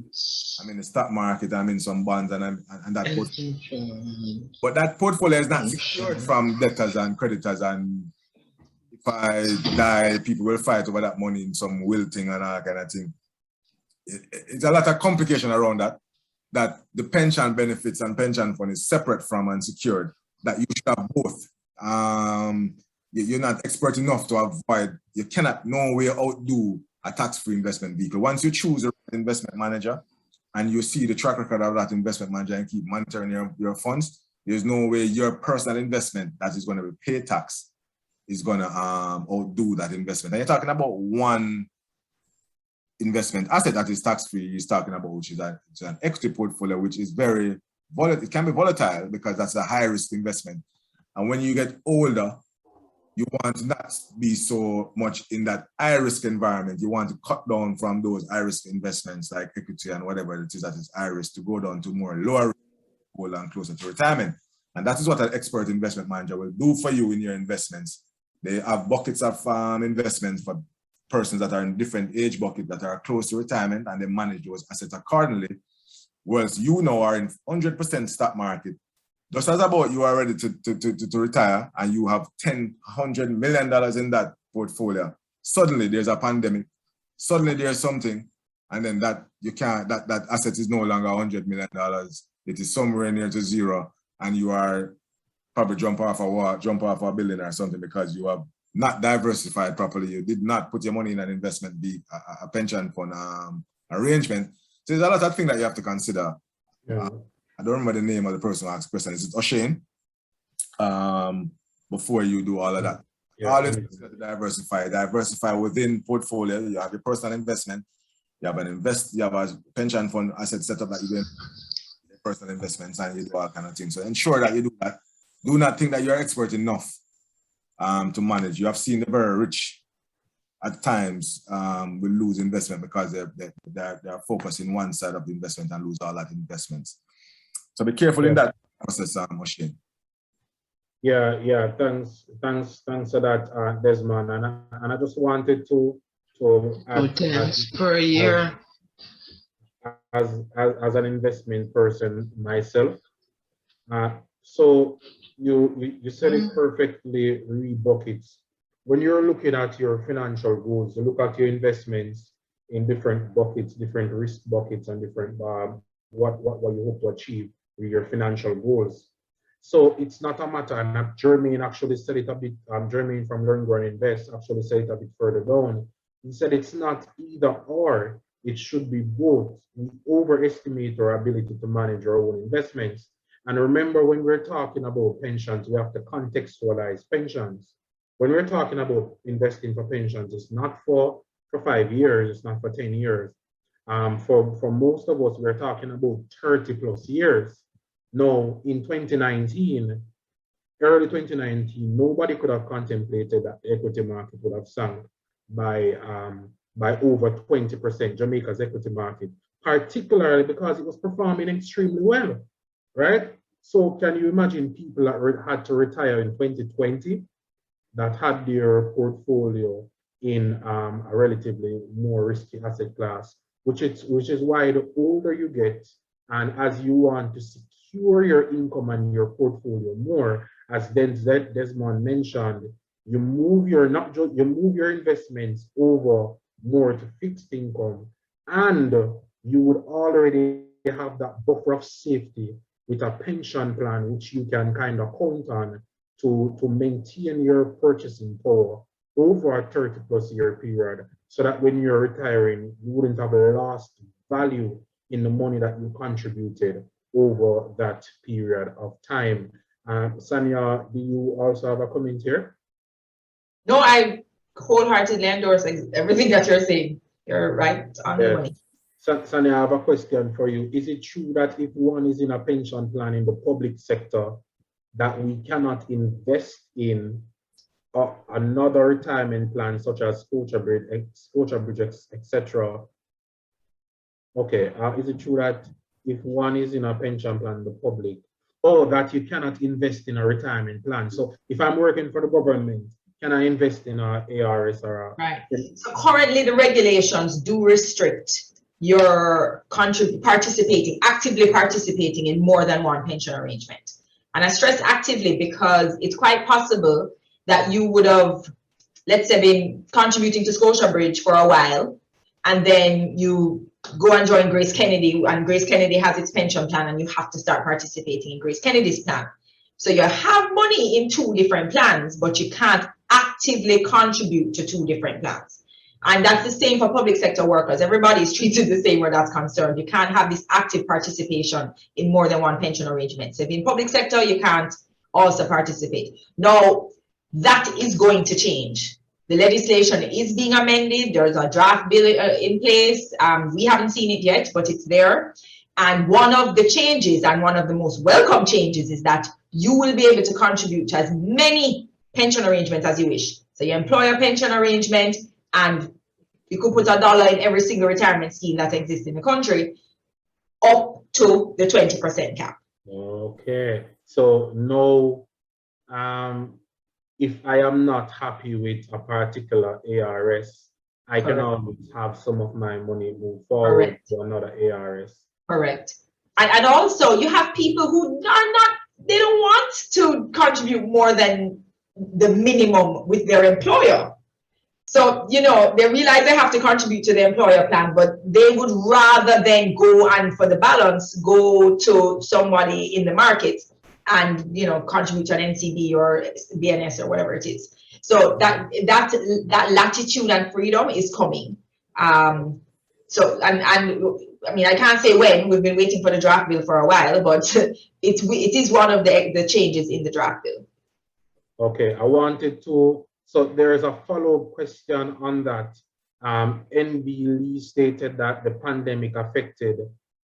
I'm in the stock market, I'm in some bonds, and that portfolio. But that portfolio is not secured from debtors and creditors, and if I die, people will fight over that money in some will thing and all kind of thing. It's a lot of complication around that the pension benefits and pension fund is separate from and secured, that you should have both. You're not expert enough to avoid, you cannot no way outdo a tax-free investment vehicle. Once you choose a investment manager and you see the track record of that investment manager and keep monitoring your funds, there's no way your personal investment that is going to pay tax is going to outdo that investment. And you're talking about one investment asset that is tax-free, is talking about, which is an equity portfolio, which is very volatile. It can be volatile because that's a high-risk investment. And when you get older, you want to not be so much in that high-risk environment. You want to cut down from those high-risk investments like equity and whatever it is that is high-risk to go down to more lower risk and closer to retirement. And that is what an expert investment manager will do for you in your investments. They have buckets of investments for persons that are in different age buckets that are close to retirement, and they manage those assets accordingly. Whereas you now are in 100% stock market. Just as about you are ready to retire and you have $100 million in that portfolio, suddenly there's a pandemic, suddenly there's something, and then that asset is no longer $100 million. It is somewhere near to zero, and you are probably jump off a building or something because you have not diversified properly. You did not put your money in an investment, a pension fund arrangement. So there's a lot of things that you have to consider.
Yeah.
I don't remember the name of the person who asked the question. Is it O'Shane? Before you do all of that.
Yeah.
Always diversify within portfolio. You have your personal investment. You have a pension fund asset set up that you do personal investments, and you do all kind of things. So ensure that you do that. Do not think that you're expert enough to manage. You have seen the very rich at times will lose investment because they're focused in one side of the investment and lose all that investments. So be careful in that process, O'Shane.
Yeah. Thanks for that, Desmond. And I just wanted to add
per year
as an investment person myself. So you said it perfectly, read buckets. When you're looking at your financial goals, you look at your investments in different buckets, different risk buckets, and different what you hope to achieve with your financial goals. So it's not a matter, and Jermaine actually said it a bit, Jermaine from Learn, Grow, and Invest actually said it a bit further down. He said it's not either or, it should be both. We overestimate our ability to manage our own investments. And remember, when we're talking about pensions, we have to contextualize pensions. When we're talking about investing for pensions, it's not for 5 years, it's not for 10 years. For most of us, we're talking about 30 plus years. Now, in 2019, early 2019, nobody could have contemplated that the equity market would have sunk by over 20%, Jamaica's equity market, particularly because it was performing extremely well, right? So can you imagine people that had to retire in 2020 that had their portfolio in a relatively more risky asset class, which is why the older you get, and as you want to secure your income and your portfolio more, as Desmond mentioned, you move your investments over more to fixed income, and you would already have that buffer of safety with a pension plan, which you can kind of count on to maintain your purchasing power over a 30 plus year period, so that when you're retiring, you wouldn't have lost value in the money that you contributed over that period of time. Sanya, do you also have a comment here?
No, I wholeheartedly endorse everything that you're saying. You're right on the money.
Sunny, I have a question for you. Is it true that if one is in a pension plan in the public sector, that we cannot invest in another retirement plan such as Scotiabridge, etc.? Okay, is it true that if one is in a pension plan in the public, that you cannot invest in a retirement plan? So if I'm working for the government, can I invest in a ARS or a...
Right. So currently the regulations do restrict your actively participating in more than one pension arrangement. And I stress actively because it's quite possible that you would have, let's say, been contributing to Scotiabridge for a while, and then you go and join Grace Kennedy, and Grace Kennedy has its pension plan, and you have to start participating in Grace Kennedy's plan. So you have money in 2 different plans, but you can't actively contribute to 2 different plans. And that's the same for public sector workers. Everybody is treated the same where that's concerned. You can't have this active participation in more than one pension arrangement. So if in public sector, you can't also participate. Now, that is going to change. The legislation is being amended. There's a draft bill in place. We haven't seen it yet, but it's there. And one of the changes, and one of the most welcome changes, is that you will be able to contribute to as many pension arrangements as you wish. So you employ a pension arrangement, and you could put $1 in every single retirement scheme that exists in the country, up to the 20% cap.
Okay, so no, if I am not happy with a particular ARS, I can always have some of my money move forward to another ARS.
Correct. And also you have people who are not, they don't want to contribute more than the minimum with their employer. So, you know, they realize they have to contribute to the employer plan, but they would rather than go and for the balance, go to somebody in the market and, you know, contribute to an NCB or BNS or whatever it is. So that latitude and freedom is coming. So, and I mean, I can't say when. We've been waiting for the draft bill for a while, but it is one of the changes in the draft bill.
Okay, I wanted to, so there is a follow-up question on that. NB Lee stated that the pandemic affected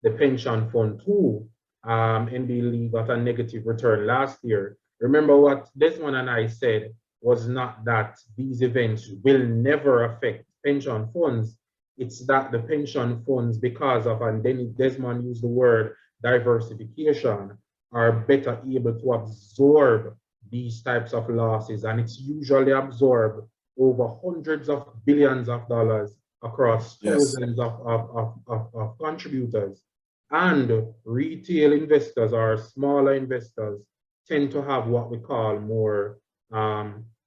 the pension fund too. NB Lee got a negative return last year. Remember what Desmond and I said was not that these events will never affect pension funds. It's that the pension funds, because of, and then Desmond used the word diversification, are better able to absorb these types of losses, and it's usually absorbed over hundreds of billions of dollars across thousands of contributors. And retail investors or smaller investors tend to have what we call more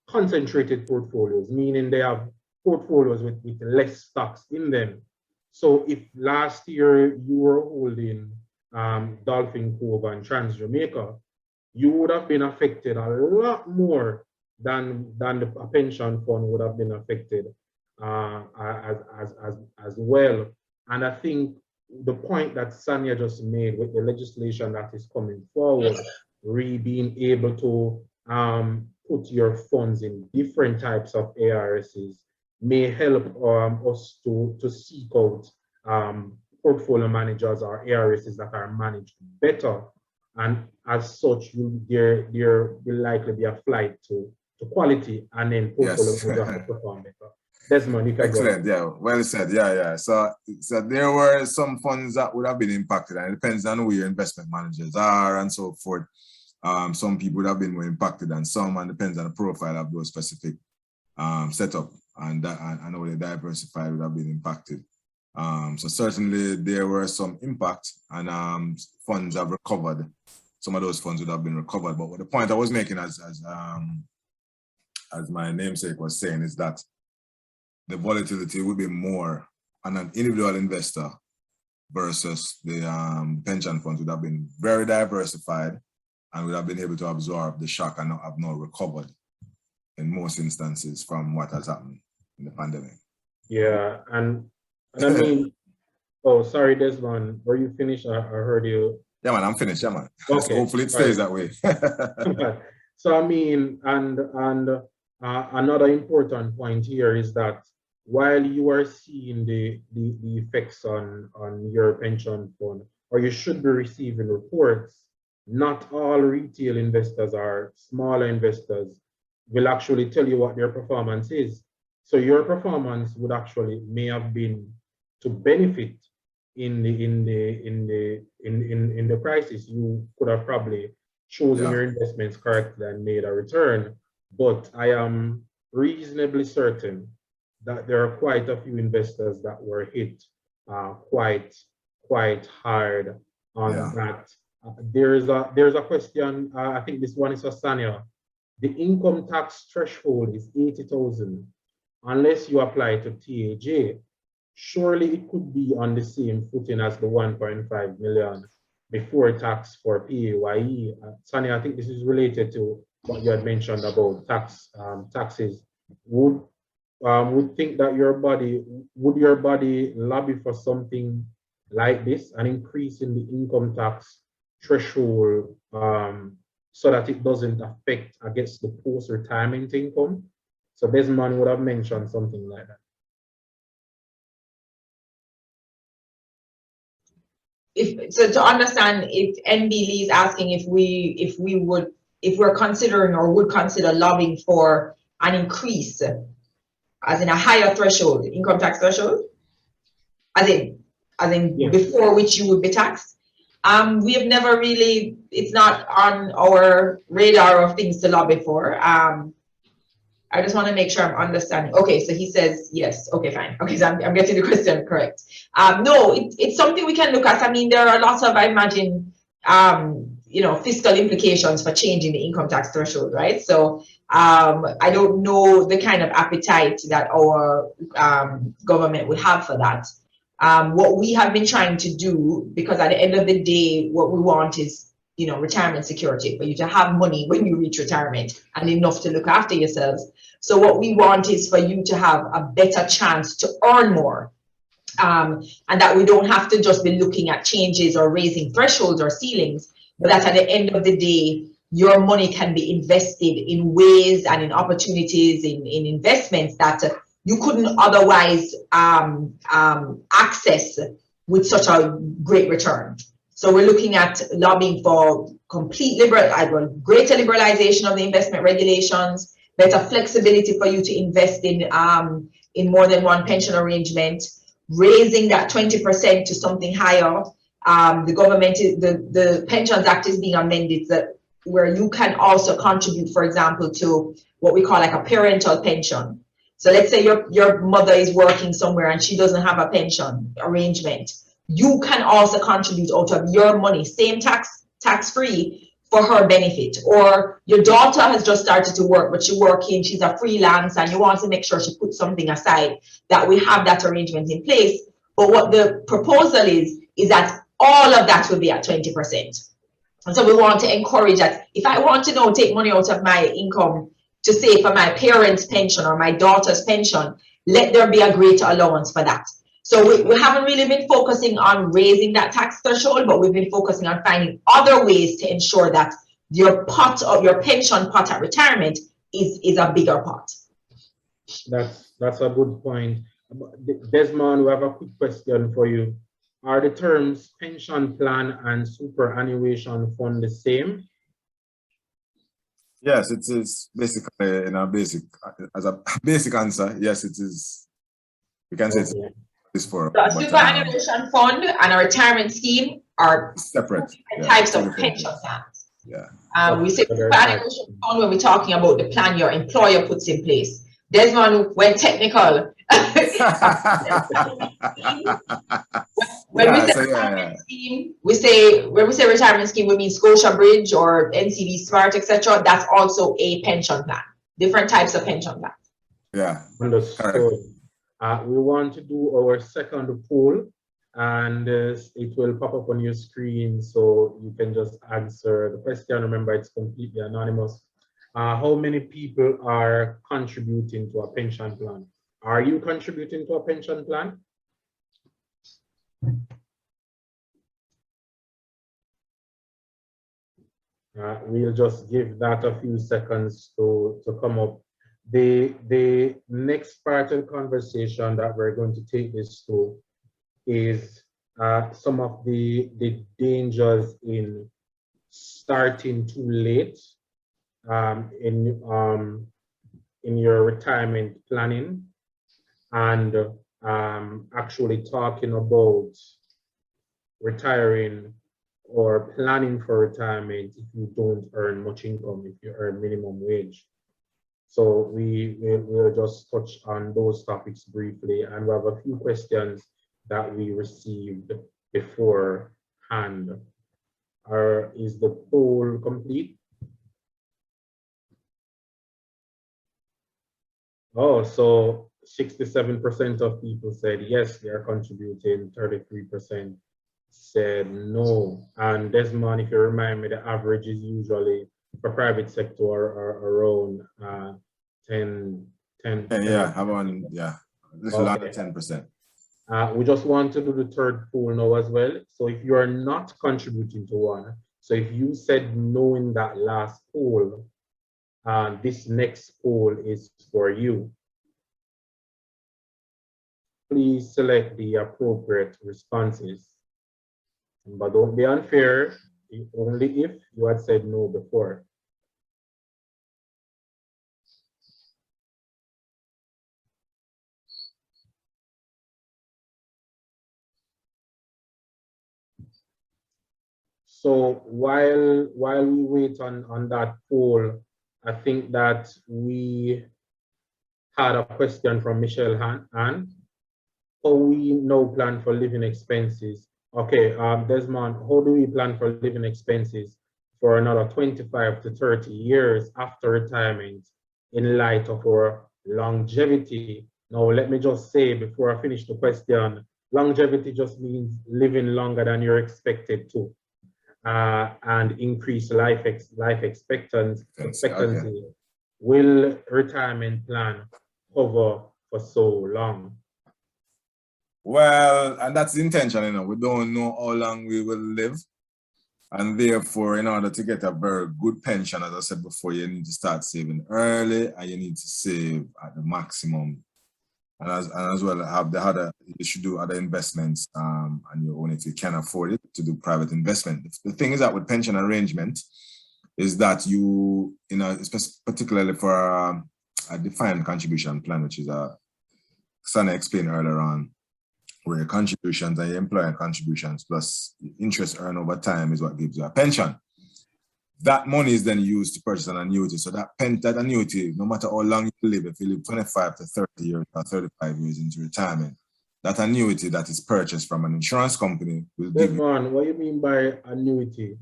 concentrated portfolios, meaning they have portfolios with less stocks in them. So if last year you were holding Dolphin Cove and Trans Jamaica, you would have been affected a lot more than the pension fund would have been affected as well. And I think the point that Sanya just made with the legislation that is coming forward, really being able to put your funds in different types of ARSs may help us to seek out portfolio managers or ARSs that are managed better. And as such, there will likely be a flight to quality, and then portfolio managers perform better. Desmond, you can
excellent, yeah, well said, yeah. So there were some funds that would have been impacted, and it depends on who your investment managers are and so forth. Some people would have been more impacted than some, and depends on the profile of those specific setup, and how they diversified would have been impacted. So certainly there were some impact, and funds have recovered. Some of those funds would have been recovered. But the point I was making, as my namesake was saying, is that the volatility would be more on an individual investor versus the pension funds would have been very diversified and would have been able to absorb the shock and have not recovered in most instances from what has happened in the pandemic.
Yeah, and I mean, oh, sorry, Desmond, were you finished? I heard you.
Yeah, man, I'm finished. Yeah, man.
Okay.
Hopefully it stays that way.
So I mean, and Another important point here is that while you are seeing the effects on your pension fund, or you should be receiving reports, not all retail investors or smaller investors will actually tell you what their performance is. So your performance would actually may have been to benefit in the crisis. You could have probably chosen your investments correctly and made a return. But I am reasonably certain that there are quite a few investors that were hit quite hard on that. There's a question. I think this one is for Sanya. The income tax threshold is 80,000 unless you apply to PIAJ. Surely it could be on the same footing as the 1.5 million before tax for PAYE. Sanya, I think this is related to what you had mentioned about taxes. Would think that would your body lobby for something like this, an increase in the income tax threshold, so that it doesn't affect, I guess, the post-retirement income? So Desmond would have mentioned something like that.
So to understand, if NB Lee is asking if we're considering or would consider lobbying for an increase, as in a higher threshold, income tax threshold, as in
Yeah.
before which you would be taxed. We have never really, it's not on our radar of things to lobby for. I just want to make sure I'm understanding. Okay, so he says yes. Okay, fine. Okay, so I'm getting the question correct. No, it's something we can look at. I mean, there are a lot of, I imagine, fiscal implications for changing the income tax threshold, right? So I don't know the kind of appetite that our government would have for that. What we have been trying to do, because at the end of the day, what we want is, retirement security, for you to have money when you reach retirement and enough to look after yourselves. So what we want is for you to have a better chance to earn more. And that we don't have to just be looking at changes or raising thresholds or ceilings, but that at the end of the day, your money can be invested in ways and in opportunities, in investments that you couldn't otherwise access with such a great return. So we're looking at lobbying for greater liberalization of the investment regulations, better flexibility for you to invest in more than one pension arrangement, raising that 20% to something higher. The government, the Pensions Act is being amended where you can also contribute, for example, to what we call like a parental pension. So let's say your mother is working somewhere and she doesn't have a pension arrangement. You can also contribute out of your money, same tax-free, for her benefit. Or your daughter has just started to work, but she's working, she's a freelance, and you want to make sure she puts something aside, that we have that arrangement in place. But what the proposal is that all of that will be at 20%. And so we want to encourage that if I want to take money out of my income to save for my parents' pension or my daughter's pension, let there be a greater allowance for that. So we haven't really been focusing on raising that tax threshold, but we've been focusing on finding other ways to ensure that your pot of your pension pot at retirement is a bigger pot.
That's a good point. Desmond, we have a quick question for you. Are the terms pension plan and superannuation fund the same?
Yes, it is basically as a basic answer. Yes, it is. We can say it's for.
So a superannuation fund and a retirement scheme are
separate
types of pension plans.
Yeah.
We say superannuation fund when we're talking about the plan your employer puts in place. Desmond went technical. When we say retirement scheme, when we say retirement scheme, we mean Scotia Bridge or NCD Smart, etc. That's also a pension plan. Different types of pension plans.
Yeah.
Understood. We want to do our second poll, and it will pop up on your screen, so you can just answer the question. Remember, it's completely anonymous. How many people are contributing to a pension plan? Are you contributing to a pension plan? We'll just give that a few seconds to come up. The next part of the conversation that we're going to take this to is some of the dangers in starting too late in your retirement planning, and actually talking about retiring or planning for retirement if you don't earn much income, if you earn minimum wage. So we'll just touch on those topics briefly, and we have a few questions that we received beforehand. Is the poll complete? Oh, so 67% of people said yes, they are contributing, 33% said no. And Desmond, if you remind me, the average is usually for private sector around 10.
Yeah, a little under 10%.
We just want to do the third poll now as well. So if you are not contributing to one, so if you said no in that last poll, this next poll is for you. Please select the appropriate responses. But don't be unfair, only if you had said no before. So while we wait on that poll, I think that we had a question from Michelle Han. How we now plan for living expenses? Okay, Desmond, how do we plan for living expenses for another 25 to 30 years after retirement in light of our longevity? Now, let me just say before I finish the question, longevity just means living longer than you're expected to. And increase life expectancy. Okay. Will retirement plan cover for so long?
Well, and that's the intention, you know. We don't know how long we will live. And therefore, in order to get a very good pension, as I said before, you need to start saving early, and you need to save at the maximum. And as well, you should do other investments, and you own if you can afford it, to do private investment. The thing is that with pension arrangement is that you, particularly for a defined contribution plan, which is Sana explained earlier on, where your contributions and your employer contributions plus interest earned over time is what gives you a pension. That money is then used to purchase an annuity. So that annuity, no matter how long you live, if you live 25 to 30 years or 35 years into retirement, that annuity that is purchased from an insurance company will give you.
What do you mean by annuity?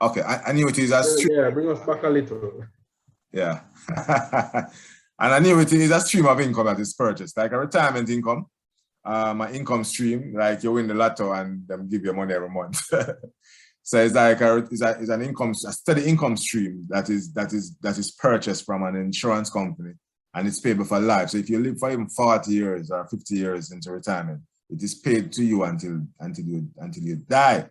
Okay, annuity is a stream.
Yeah, bring us back a little.
Yeah. An annuity is a stream of income that is purchased, like a retirement income. An income stream, like you win the lotto and them give you money every month. So it's like a steady income stream that is purchased from an insurance company, and it's payable for life. So if you live for even 40 years or 50 years into retirement, it is paid to you until you die.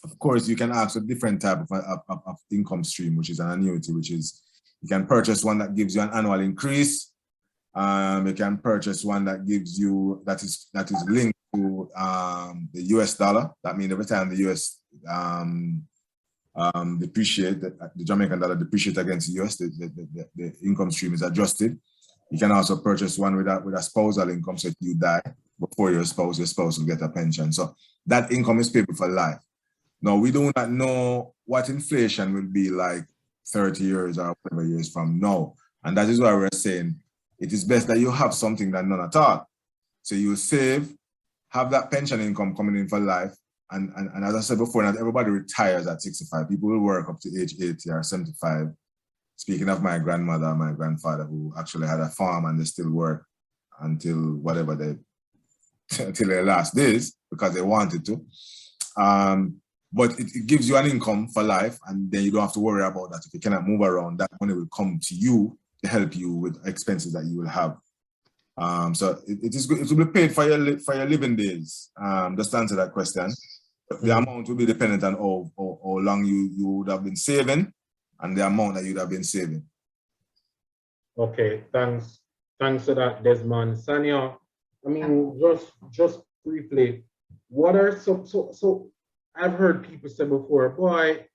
Of course, you can ask a different type of income stream, which is an annuity, which is you can purchase one that gives you an annual increase. You can purchase one that gives you that is linked to the US dollar. That means every time the US depreciate, the Jamaican dollar depreciate against the US, the income stream is adjusted. You can also purchase one with a spousal income, so if you die before your spouse will get a pension. So that income is paid for life. Now, we do not know what inflation will be like 30 years or whatever years from now. And that is why we're saying it is best that you have something than none at all. So you save, have that pension income coming in for life. And as I said before, not everybody retires at 65. People will work up to age 80 or 75. Speaking of my grandmother and my grandfather, who actually had a farm and they still work until whatever until their last days because they wanted to. But it gives you an income for life, and then you don't have to worry about that. If you cannot move around, that money will come to you to help you with expenses that you will have. So it is good. It will be paid for your living days. Just to answer that question, the amount will be dependent on how long you would have been saving, and the amount that you'd have been saving.
Okay, thanks. Thanks for that, Desmond. Sanya, I mean, just briefly, what are so I've heard people say before, boy,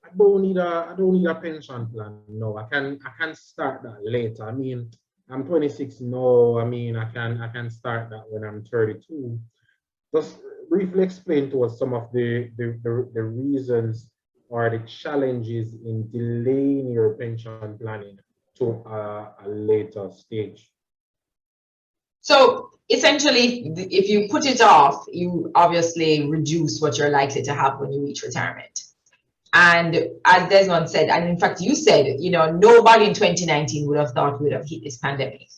I don't need a pension plan. No, I can start that later. I mean, I'm 26 now. I mean, I can start that when I'm 32. Just briefly explain to us some of the reasons or the challenges in delaying your pension planning to a later stage.
So essentially, if you put it off, you obviously reduce what you're likely to have when you reach retirement. And as Desmond said, and in fact, you said, you know, nobody in 2019 would have thought we would have hit this pandemic.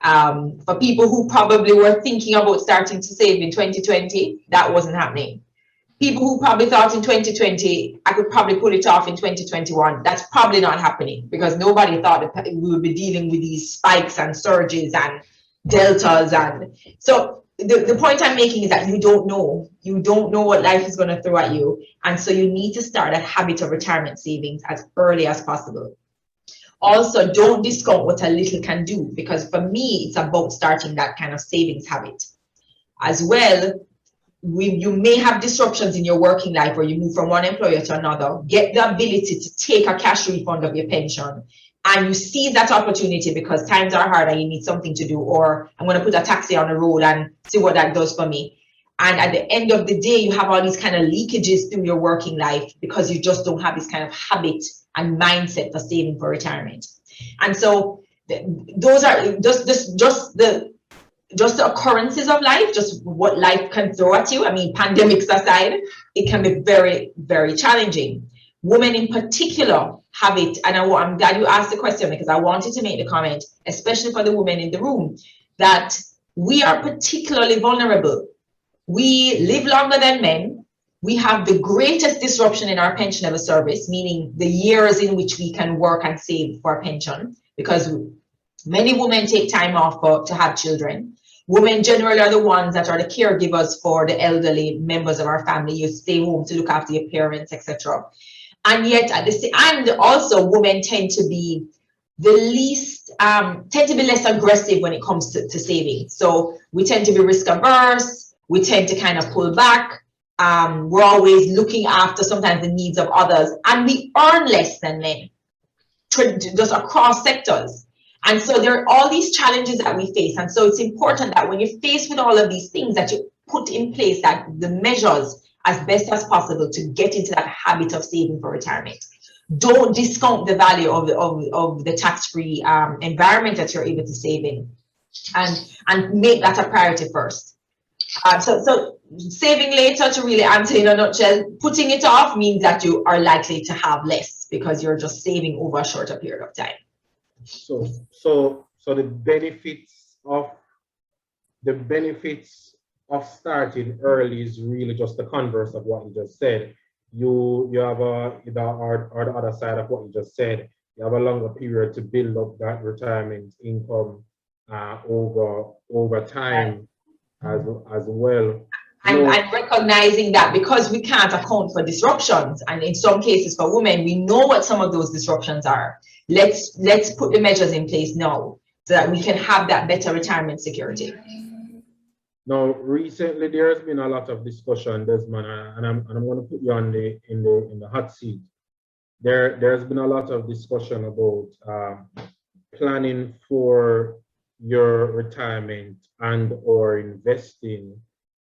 For people who probably were thinking about starting to save in 2020, that wasn't happening. People who probably thought in 2020, I could probably pull it off in 2021, that's probably not happening because nobody thought that we would be dealing with these spikes and surges and deltas. And so the point I'm making is that you don't know what life is going to throw at you. And so you need to start a habit of retirement savings as early as possible. Also, don't discount what a little can do, because for me, it's about starting that kind of savings habit. As well, you may have disruptions in your working life where you move from one employer to another, get the ability to take a cash refund of your pension, and you seize that opportunity because times are hard and you need something to do, or I'm going to put a taxi on the road and see what that does for me. And at the end of the day, you have all these kind of leakages through your working life because you just don't have this kind of habit and mindset for saving for retirement. And so those are just the occurrences of life, just what life can throw at you. I mean, pandemics aside, it can be very, very challenging. Women in particular have it, and I'm glad you asked the question because I wanted to make the comment, especially for the women in the room, that we are particularly vulnerable. We live longer than men. We have the greatest disruption in our pensionable service, meaning the years in which we can work and save for a pension, because many women take time off to have children. Women generally are the ones that are the caregivers for the elderly members of our family. You stay home to look after your parents, etc. And yet, and also women tend to be less aggressive when it comes to saving. So we tend to be risk averse. We tend to kind of pull back. We're always looking after sometimes the needs of others, and we earn less than men, just across sectors. And so there are all these challenges that we face. And so it's important that when you're faced with all of these things, that you put in place that the measures as best as possible to get into that habit of saving for retirement. Don't discount the value of the tax-free environment that you're able to save in, and make that a priority first. So saving later, to really answer in a nutshell, putting it off means that you are likely to have less because you're just saving over a shorter period of time.
So the benefits of starting early is really just the converse of what you just said. You have the other side of what you just said. You have a longer period to build up that retirement income over time as well.
And recognizing that because we can't account for disruptions, and in some cases for women, we know what some of those disruptions are. Let's put the measures in place now so that we can have that better retirement security.
Now, recently there has been a lot of discussion, Desmond, and I'm going to put you on in the hot seat. There's been a lot of discussion about planning for your retirement and or investing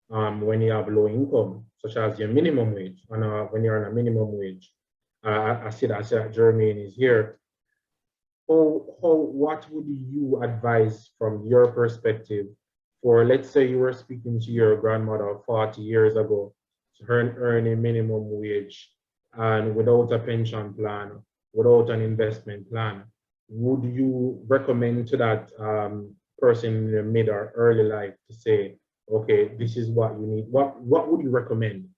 when you have low income, such as your minimum wage. And when you're on a minimum wage, I see that Jermaine is here. What would you advise from your perspective for, let's say you were speaking to your grandmother 40 years ago, earning minimum wage and without a pension plan, without an investment plan? Would you recommend to that person in the mid or early life to say, okay, this is what you need? What would you recommend?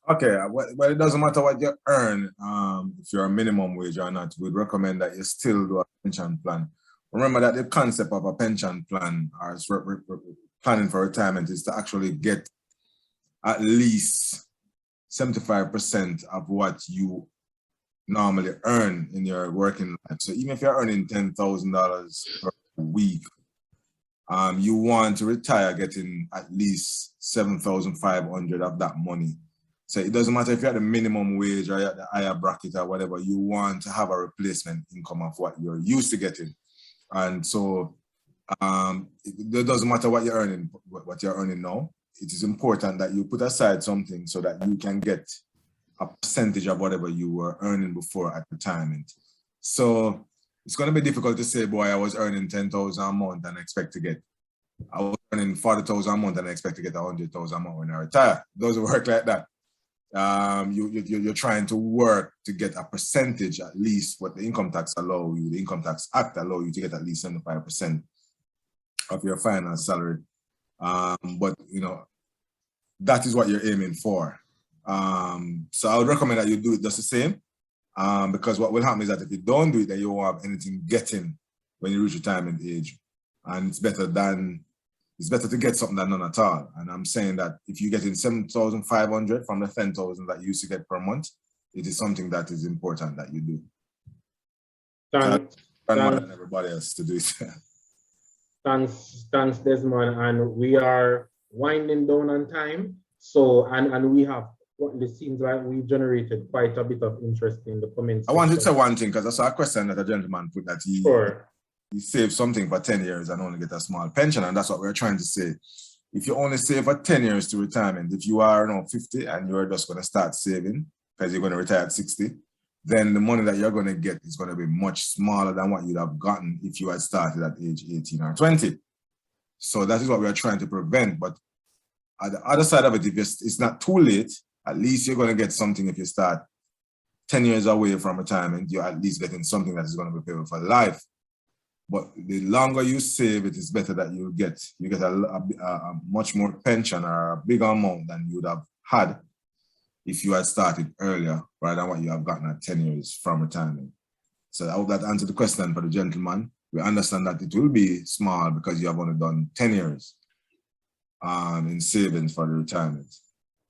Okay, well, it doesn't matter what you earn, if you're a minimum wage or not, we'd recommend that you still do a pension plan. Remember that the concept of a pension plan or planning for retirement is to actually get at least 75% of what you normally earn in your working life. So even if you're earning $10,000 per week, you want to retire getting at least 7,500 of that money. So it doesn't matter if you're at the minimum wage or you're at the higher bracket or whatever, you want to have a replacement income of what you're used to getting. And so it doesn't matter what you're earning now. It is important that you put aside something so that you can get a percentage of whatever you were earning before at retirement. So it's going to be difficult to say, boy, I was earning 10,000 a month and I was earning 40,000 a month and I expect to get 100,000 a month when I retire. It doesn't work like that. You're trying to work to get a percentage, at least what the Income Tax allow you, the Income Tax Act allow you to get at least 75% of your final salary. But you know, that is what you're aiming for. So I would recommend that you do it just the same, because what will happen is that if you don't do it, then you won't have anything getting when you reach retirement age. And it's better to get something than none at all. And I'm saying that if you're getting 7,500 from the 10,000 that you used to get per month, it is something that is important that you do.
Thanks,
more than everybody else to do it.
Thanks, Desmond. And we are winding down on time. So, and we have, it seems like we've generated quite a bit of interest in the comments.
I wanted to say one thing, because I saw a question that a gentleman put, that he saved something for 10 years and only get a small pension. And that's what we're trying to say. If you only save for 10 years to retirement, if you are now 50 and you're just going to start saving because you're going to retire at 60, then the money that you're going to get is going to be much smaller than what you'd have gotten if you had started at age 18 or 20. So that is what we're trying to prevent. But at the other side of it, if it's not too late, at least you're going to get something. If you start 10 years away from retirement, you're at least getting something that is going to be paid for life. But the longer you save, it is better that you get a much more pension or a bigger amount than you would have had if you had started earlier, rather than what you have gotten at 10 years from retirement. So I hope that answered the question for the gentleman. We understand that it will be small because you have only done 10 years in savings for the retirement.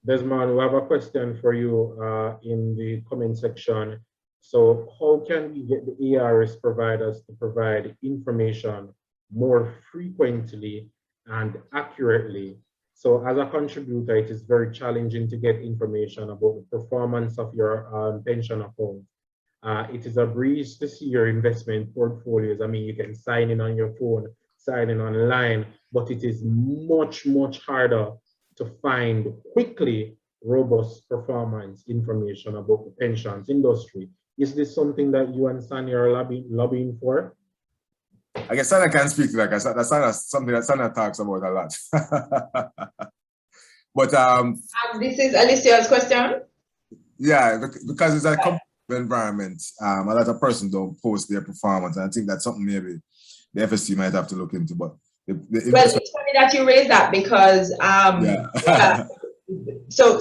Desmond, we have a question for you in the comment section. So how can we get the ARS providers to provide information more frequently and accurately? So as a contributor, it is very challenging to get information about the performance of your pension account. It is a breeze to see your investment portfolios. I mean, you can sign in on your phone, sign in online, but it is much, much harder to find quickly robust performance information about the pensions industry. Is this something that you and Sanya are lobbying for?
I guess Sanya can speak to that, because that's something that Sanya talks about a lot. But
this is Alicia's question.
Yeah, because it's a competitive environment, a lot of persons don't post their performance, and I think that's something maybe the FSC might have to look into. But
well, it's funny that you raised that, because so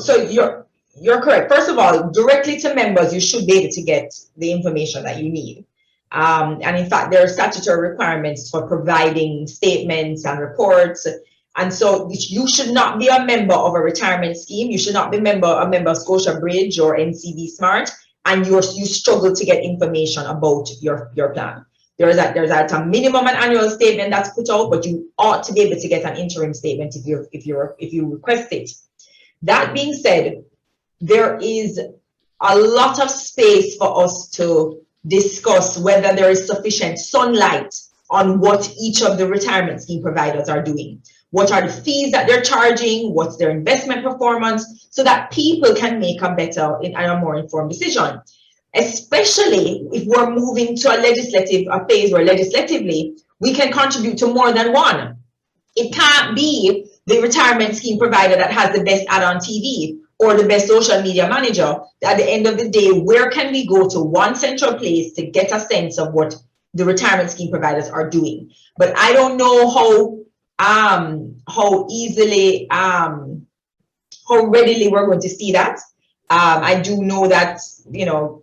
you're correct. First of all, directly to members, you should be able to get the information that you need. And in fact, there are statutory requirements for providing statements and reports. And so you should not be a member of a retirement scheme. You should not be a member of Scotia Bridge or NCB Smart, and you struggle to get information about your plan. There's a minimum an annual statement that's put out, but you ought to be able to get an interim statement if you request it. That being said, there is a lot of space for us to discuss whether there is sufficient sunlight on what each of the retirement scheme providers are doing. What are the fees that they're charging? What's their investment performance? So that people can make a better and a more informed decision. Especially if we're moving to a phase where legislatively we can contribute to more than one. It can't be the retirement scheme provider that has the best ad on TV or the best social media manager. At the end of the day, where can we go to one central place to get a sense of what the retirement scheme providers are doing? But I don't know how easily, how readily we're going to see that. I do know that, you know,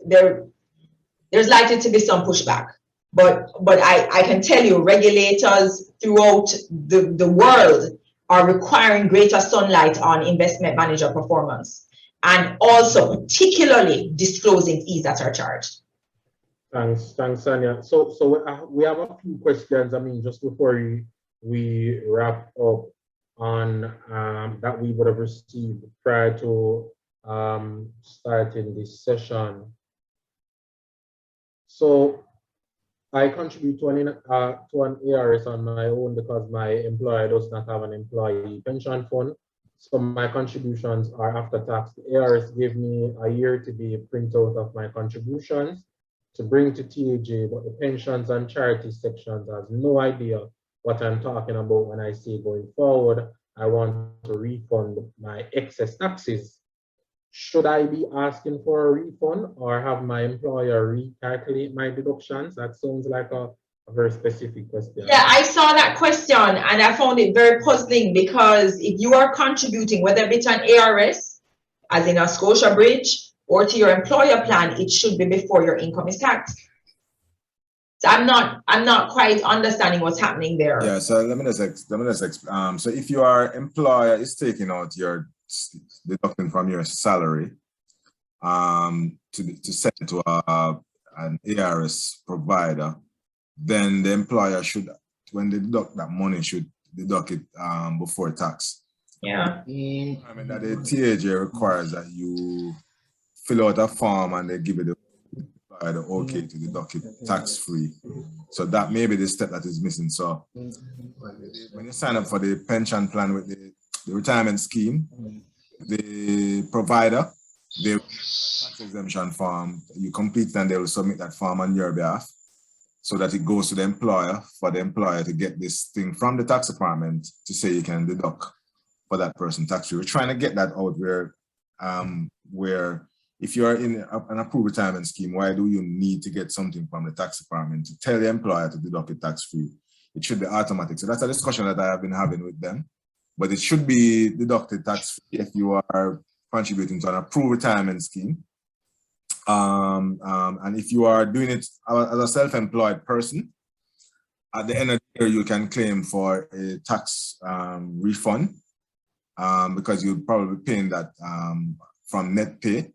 there's likely to be some pushback, but I can tell you, regulators throughout the world are requiring greater sunlight on investment manager performance. and also particularly disclosing fees that are charged.
Thanks, Sanya. So we have a few questions. I mean, just before we wrap up on that we would have received prior to starting this session. So I contribute to an ARS on my own because my employer does not have an employee pension fund. So my contributions are after tax. The ARS gave me a year to be a printout of my contributions to bring to TAJ, but the pensions and charity sections has no idea what I'm talking about when I say going forward, I want to refund my excess taxes. Should I be asking for a refund or have my employer recalculate my deductions? That sounds like a very specific question.
Yeah, I saw that question and I found it very puzzling because if you are contributing, whether it's an ARS, as in a Scotia Bridge, or to your employer plan, it should be before your income is taxed. So I'm not quite understanding what's happening there.
Yeah, so let me just so if your employer is taking out your deducting from your salary to send to an ARS provider, then the employer should, when they deduct that money, should deduct it before tax.
Yeah.
I mean that the TAJ requires that you fill out a form and they give it the okay to deduct it tax free. So that may be the step that is missing. So when you sign up for the pension plan with the retirement scheme, the provider, the tax exemption form, you complete it and they will submit that form on your behalf so that it goes to the employer for the employer to get this thing from the tax department to say you can deduct for that person tax free. We're trying to get that out where if you're in an approved retirement scheme, why do you need to get something from the tax department to tell the employer to deduct it tax free? It should be automatic. So that's a discussion that I have been having with them. But it should be deducted tax free if you are contributing to an approved retirement scheme. And if you are doing it as a self-employed person, at the end of the year, you can claim for a tax refund because you're probably paying that from net pay.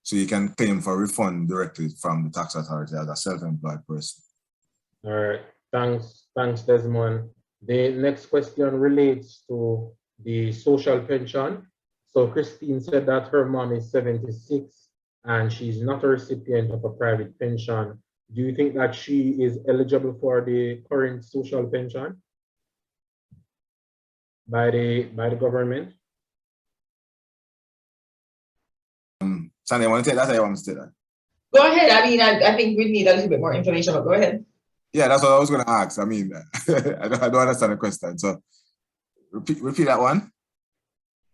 So you can claim for refund directly from the tax authority as a self-employed person.
All right, thanks, Desmond. The next question relates to the social pension. So Christine said that her mom is 76 and she's not a recipient of a private pension. Do you think that she is eligible for the current social pension by the government?
Sandy, you want to take that or you want me to take that?
Go ahead. I mean, I think we need a little bit more information, but go ahead.
Yeah, that's what I was going to ask. I mean, I don't understand the question. So repeat that one.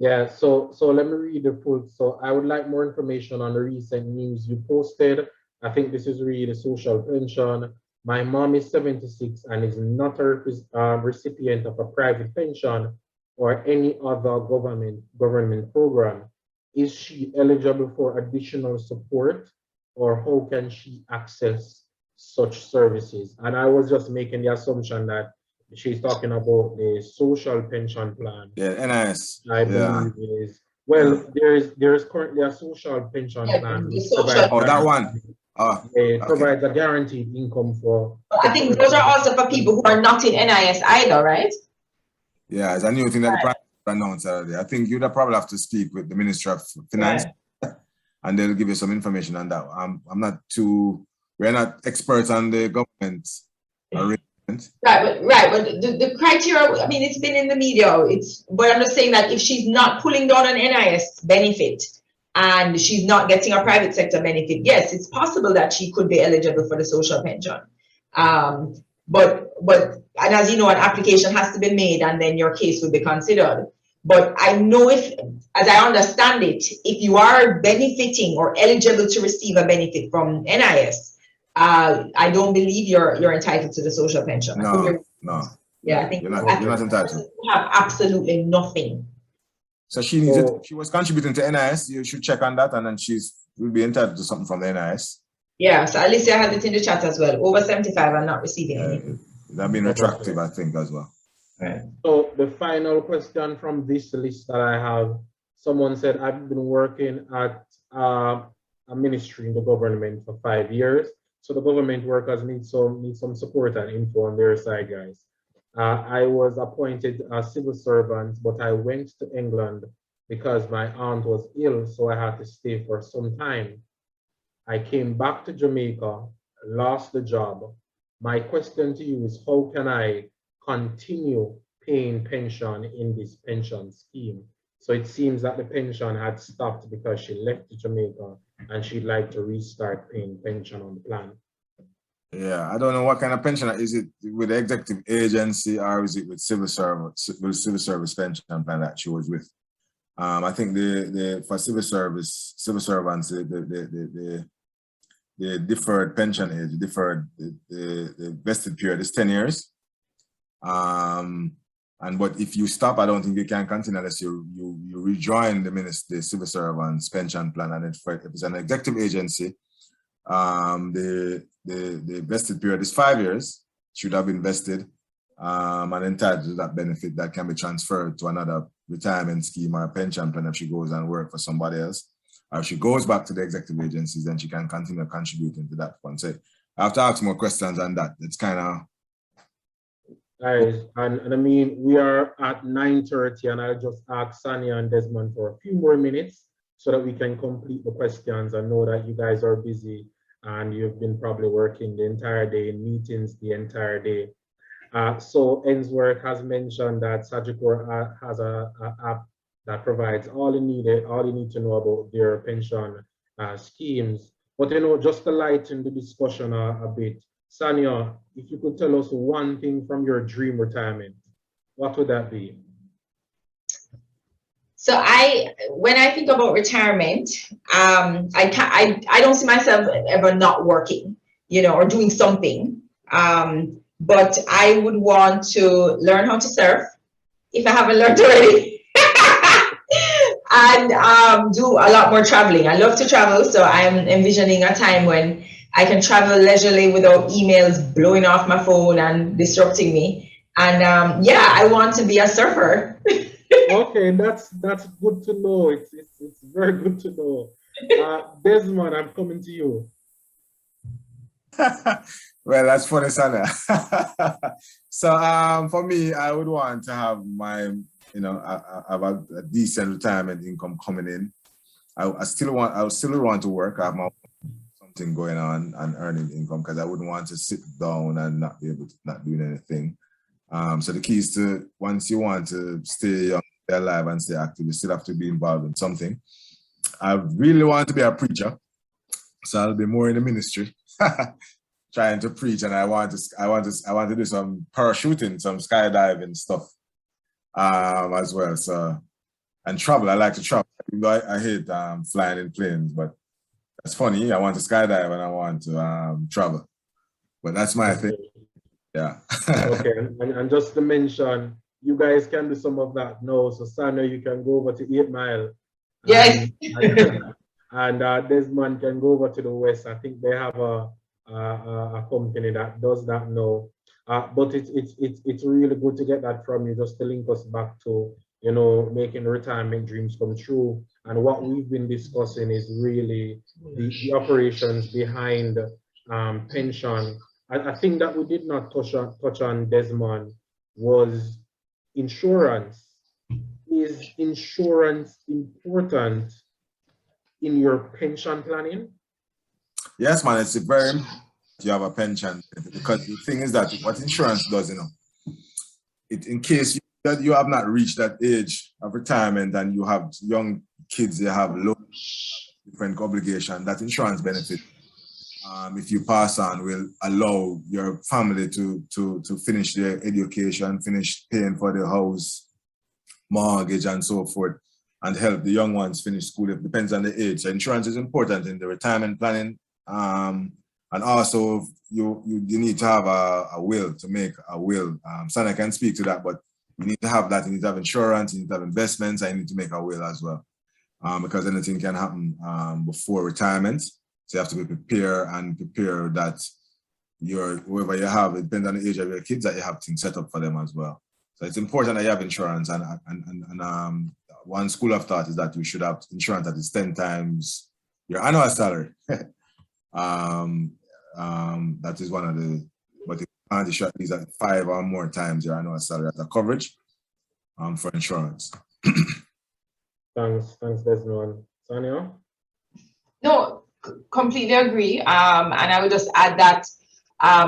Yeah, so let me read the full. So I would like more information on the recent news you posted. I think this is really the social pension. My mom is 76 and is not a recipient of a private pension or any other government program. Is she eligible for additional support or how can she access such services? And I was just making the assumption that she's talking about the social pension plan.
Yeah, NIS.
I believe is, well, there is currently a social pension plan.
Oh, that one.
It provides a guaranteed income for.
I think those are also for people who are not in NIS either, right?
Yeah, it's a new thing that the Prime Minister announced already. I think you'd probably have to speak with the Ministry of Finance, and they'll give you some information on that. We're not experts on the government arrangement.
Right, but the criteria, I mean, it's been in the media, but I'm just saying that if she's not pulling down an NIS benefit and she's not getting a private sector benefit, yes, it's possible that she could be eligible for the social pension. And as you know, an application has to be made and then your case will be considered. But I know as I understand it, if you are benefiting or eligible to receive a benefit from NIS, I don't believe you're entitled to the social pension.
No.
Yeah, I think
you're not entitled.
You have absolutely nothing.
So she needs it. She was contributing to NIS. You should check on that, and then will be entitled to something from the NIS.
Yeah, so Alicia has it in the chat as well. Over 75 and not receiving anything.
That been retroactive, I think, as well.
Right. So the final question from this list that I have someone said, I've been working at a ministry in the government for 5 years. So the government workers need some support and info on their side, guys. I was appointed a civil servant, but I went to England because my aunt was ill, so I had to stay for some time. I came back to Jamaica, lost the job. My question to you is, how can I continue paying pension in this pension scheme? So it seems that the pension had stopped because she left Jamaica and she'd like to restart paying pension on the plan.
Yeah, I don't know what kind of pension. Is it with the executive agency or is it with civil service pension plan that she was with? I think for civil servants, the deferred pension age, the vested period is 10 years. But if you stop, I don't think you can continue unless you rejoin the civil servants pension plan. And if it's an executive agency, the vested period is 5 years, should have been vested, and entitled to that benefit that can be transferred to another retirement scheme or a pension plan if she goes and work for somebody else. Or if she goes back to the executive agencies, then she can continue contributing to that fund. So I have to ask more questions on that. It's kind of...
Guys, and I mean, we are at 9:30 and I'll just ask Sanya and Desmond for a few more minutes so that we can complete the questions. I know that you guys are busy and you've been probably working the entire day in meetings the entire day. So Ensworth has mentioned that Sagicor has an app that provides all you need to know about their pension schemes. But just to lighten the discussion a bit, Sanya, if you could tell us one thing from your dream retirement, what would that be?
So when I think about retirement, I don't see myself ever not working, or doing something. But I would want to learn how to surf if I haven't learned already, and do a lot more traveling. I love to travel, so I'm envisioning a time when I can travel leisurely without emails blowing off my phone and disrupting me. And yeah, I want to be a surfer.
Okay, that's good to know. It's very good to know. Desmond, I'm coming to you.
Well, that's funny, Sana. So for me, I would want to have my, have a decent retirement income coming in. I still want to work. I have my something going on and earning income because I wouldn't want to sit down and not be able to not doing anything. So the key is to, once you want to stay young, stay alive and stay active, you still have to be involved in something. I really want to be a preacher, so I'll be more in the ministry, trying to preach, and I want to do some parachuting, some skydiving stuff as well. So, and travel. I like to travel. I hate flying in planes, but that's funny. I want to skydive and I want to travel, but that's my thing. Yeah.
Okay, and just to mention, you guys can do some of that now. So Sana, you can go over to 8 Mile.
Yes.
And Desmond can go over to the west. I think they have a company that does that now. But it's really good to get that from you, just to link us back to making retirement dreams come true. And what we've been discussing is really the operations behind pension. I think that we did not touch on, Desmond, was insurance. Is insurance important in your pension planning?
Yes, man, it's very important you have a pension, because the thing is that what insurance does, in case you have not reached that age of retirement and you have young kids, they have low different obligation, that insurance benefit, if you pass on, will allow your family to finish their education, finish paying for their house, mortgage and so forth, and help the young ones finish school. It depends on the age. So insurance is important in the retirement planning. And also you need to have a will, to make a will. Sana can speak to that, but you need to have that. You need to have insurance, you need to have investments, and you need to make a will as well. Because anything can happen before retirement. So you have to be prepared that whoever you have, it depends on the age of your kids, that you have things set up for them as well. So it's important that you have insurance, and one school of thought is that you should have insurance that is 10 times your annual salary. That is one of the, but you can't insure at least at 5 or more times your annual salary as a coverage for insurance.
Thanks, Desmond. Sonia?
No, completely agree. And I would just add that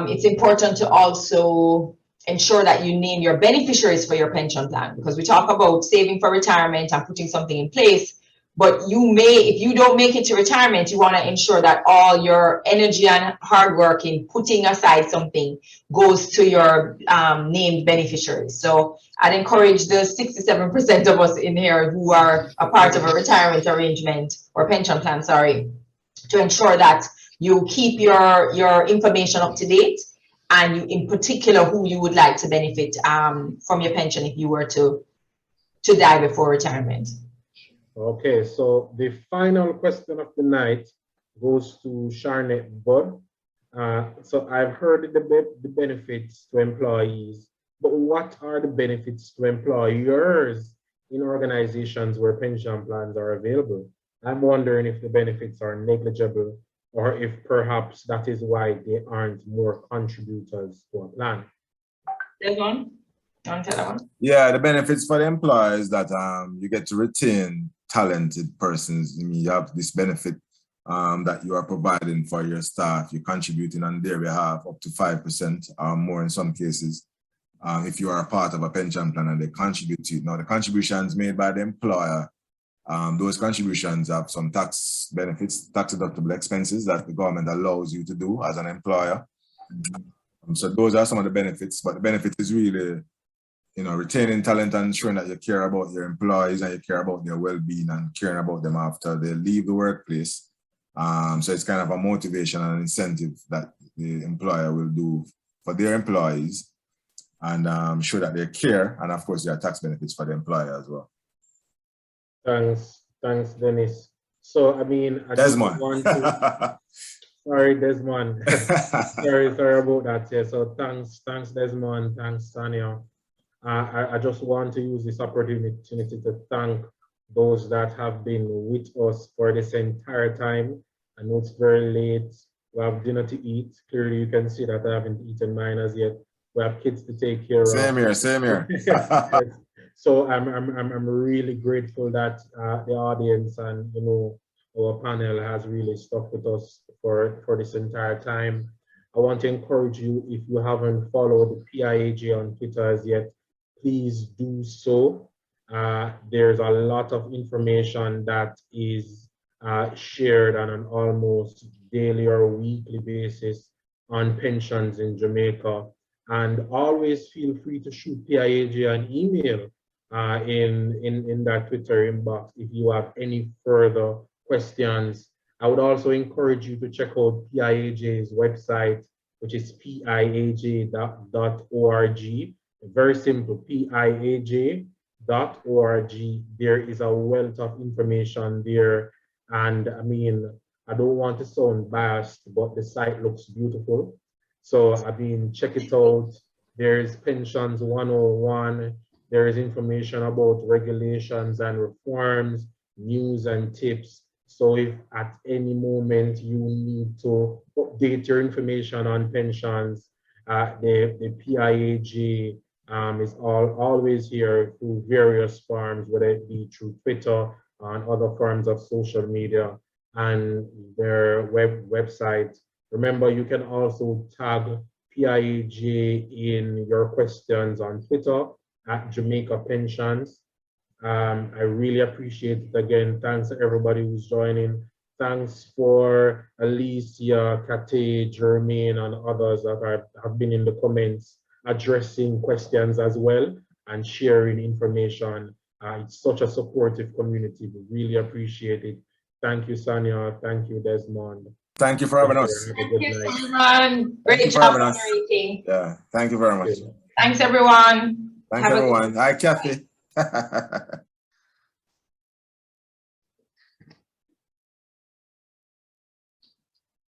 it's important to also ensure that you name your beneficiaries for your pension plan, because we talk about saving for retirement and putting something in place. But you may, if you don't make it to retirement, you want to ensure that all your energy and hard work in putting aside something goes to your named beneficiaries. So I'd encourage the 67% of us in here who are a part of a retirement arrangement or pension plan, sorry, to ensure that you keep your information up to date, and you, in particular, who you would like to benefit from your pension if you were to die before retirement.
Okay, so the final question of the night goes to Charnette Budd. So I've heard the benefits to employees, but what are the benefits to employers in organizations where pension plans are available? I'm wondering if the benefits are negligible, or if perhaps that is why they aren't more contributors to a plan.
There's one.
Yeah, the benefits for the employers that you get to retain talented persons. I mean, you have this benefit that you are providing for your staff. You're contributing on their behalf up to 5% or more in some cases. If you are a part of a pension plan and they contribute to it. Now, the contributions made by the employer, those contributions have some tax benefits, tax deductible expenses that the government allows you to do as an employer. So those are some of the benefits, but the benefit is really, you know, retaining talent and ensuring that you care about your employees and you care about their well-being and caring about them after they leave the workplace. So it's kind of a motivation and an incentive that the employer will do for their employees and show that they care. And of course, there are tax benefits for the employer as well.
Thanks, Dennis. So, I mean, I
Desmond.
just want to, sorry, Desmond. sorry about that. Yeah. So thanks, Desmond. Thanks, Sonia. I just want to use this opportunity to thank those that have been with us for this entire time. I know it's very late. We have dinner to eat. Clearly, you can see that I haven't eaten mine as yet. We have kids to take care of.
Same here.
So I'm really grateful that the audience and our panel has really stuck with us for this entire time. I want to encourage you, if you haven't followed the PIAJ on Twitter as yet, please do so. There's a lot of information that is shared on an almost daily or weekly basis on pensions in Jamaica. And always feel free to shoot PIAJ an email in that Twitter inbox if you have any further questions. I would also encourage you to check out PIAJ's website, which is piaj.org. Very simple, piaj.org. There is a wealth of information there. And I mean, I don't want to sound biased, but the site looks beautiful. So, I mean, check it out. There's Pensions 101. There is information about regulations and reforms, news and tips. So if at any moment you need to update your information on pensions, the PIAJ is always here through various forms, whether it be through Twitter and other forms of social media and their website. Remember, you can also tag PIAJ in your questions on Twitter at Jamaica Pensions. I really appreciate it again. Thanks to everybody who's joining. Thanks for Alicia, Kate, Jermaine, and others that have been in the comments addressing questions as well and sharing information. It's such a supportive community. We really appreciate it. Thank you, Sonia. Thank you, Desmond.
Thank you for having us.
Thank you, everyone. Great job moderating.
Yeah, thank you very much.
Thanks, everyone.
Thanks, everyone. Hi, Kathy.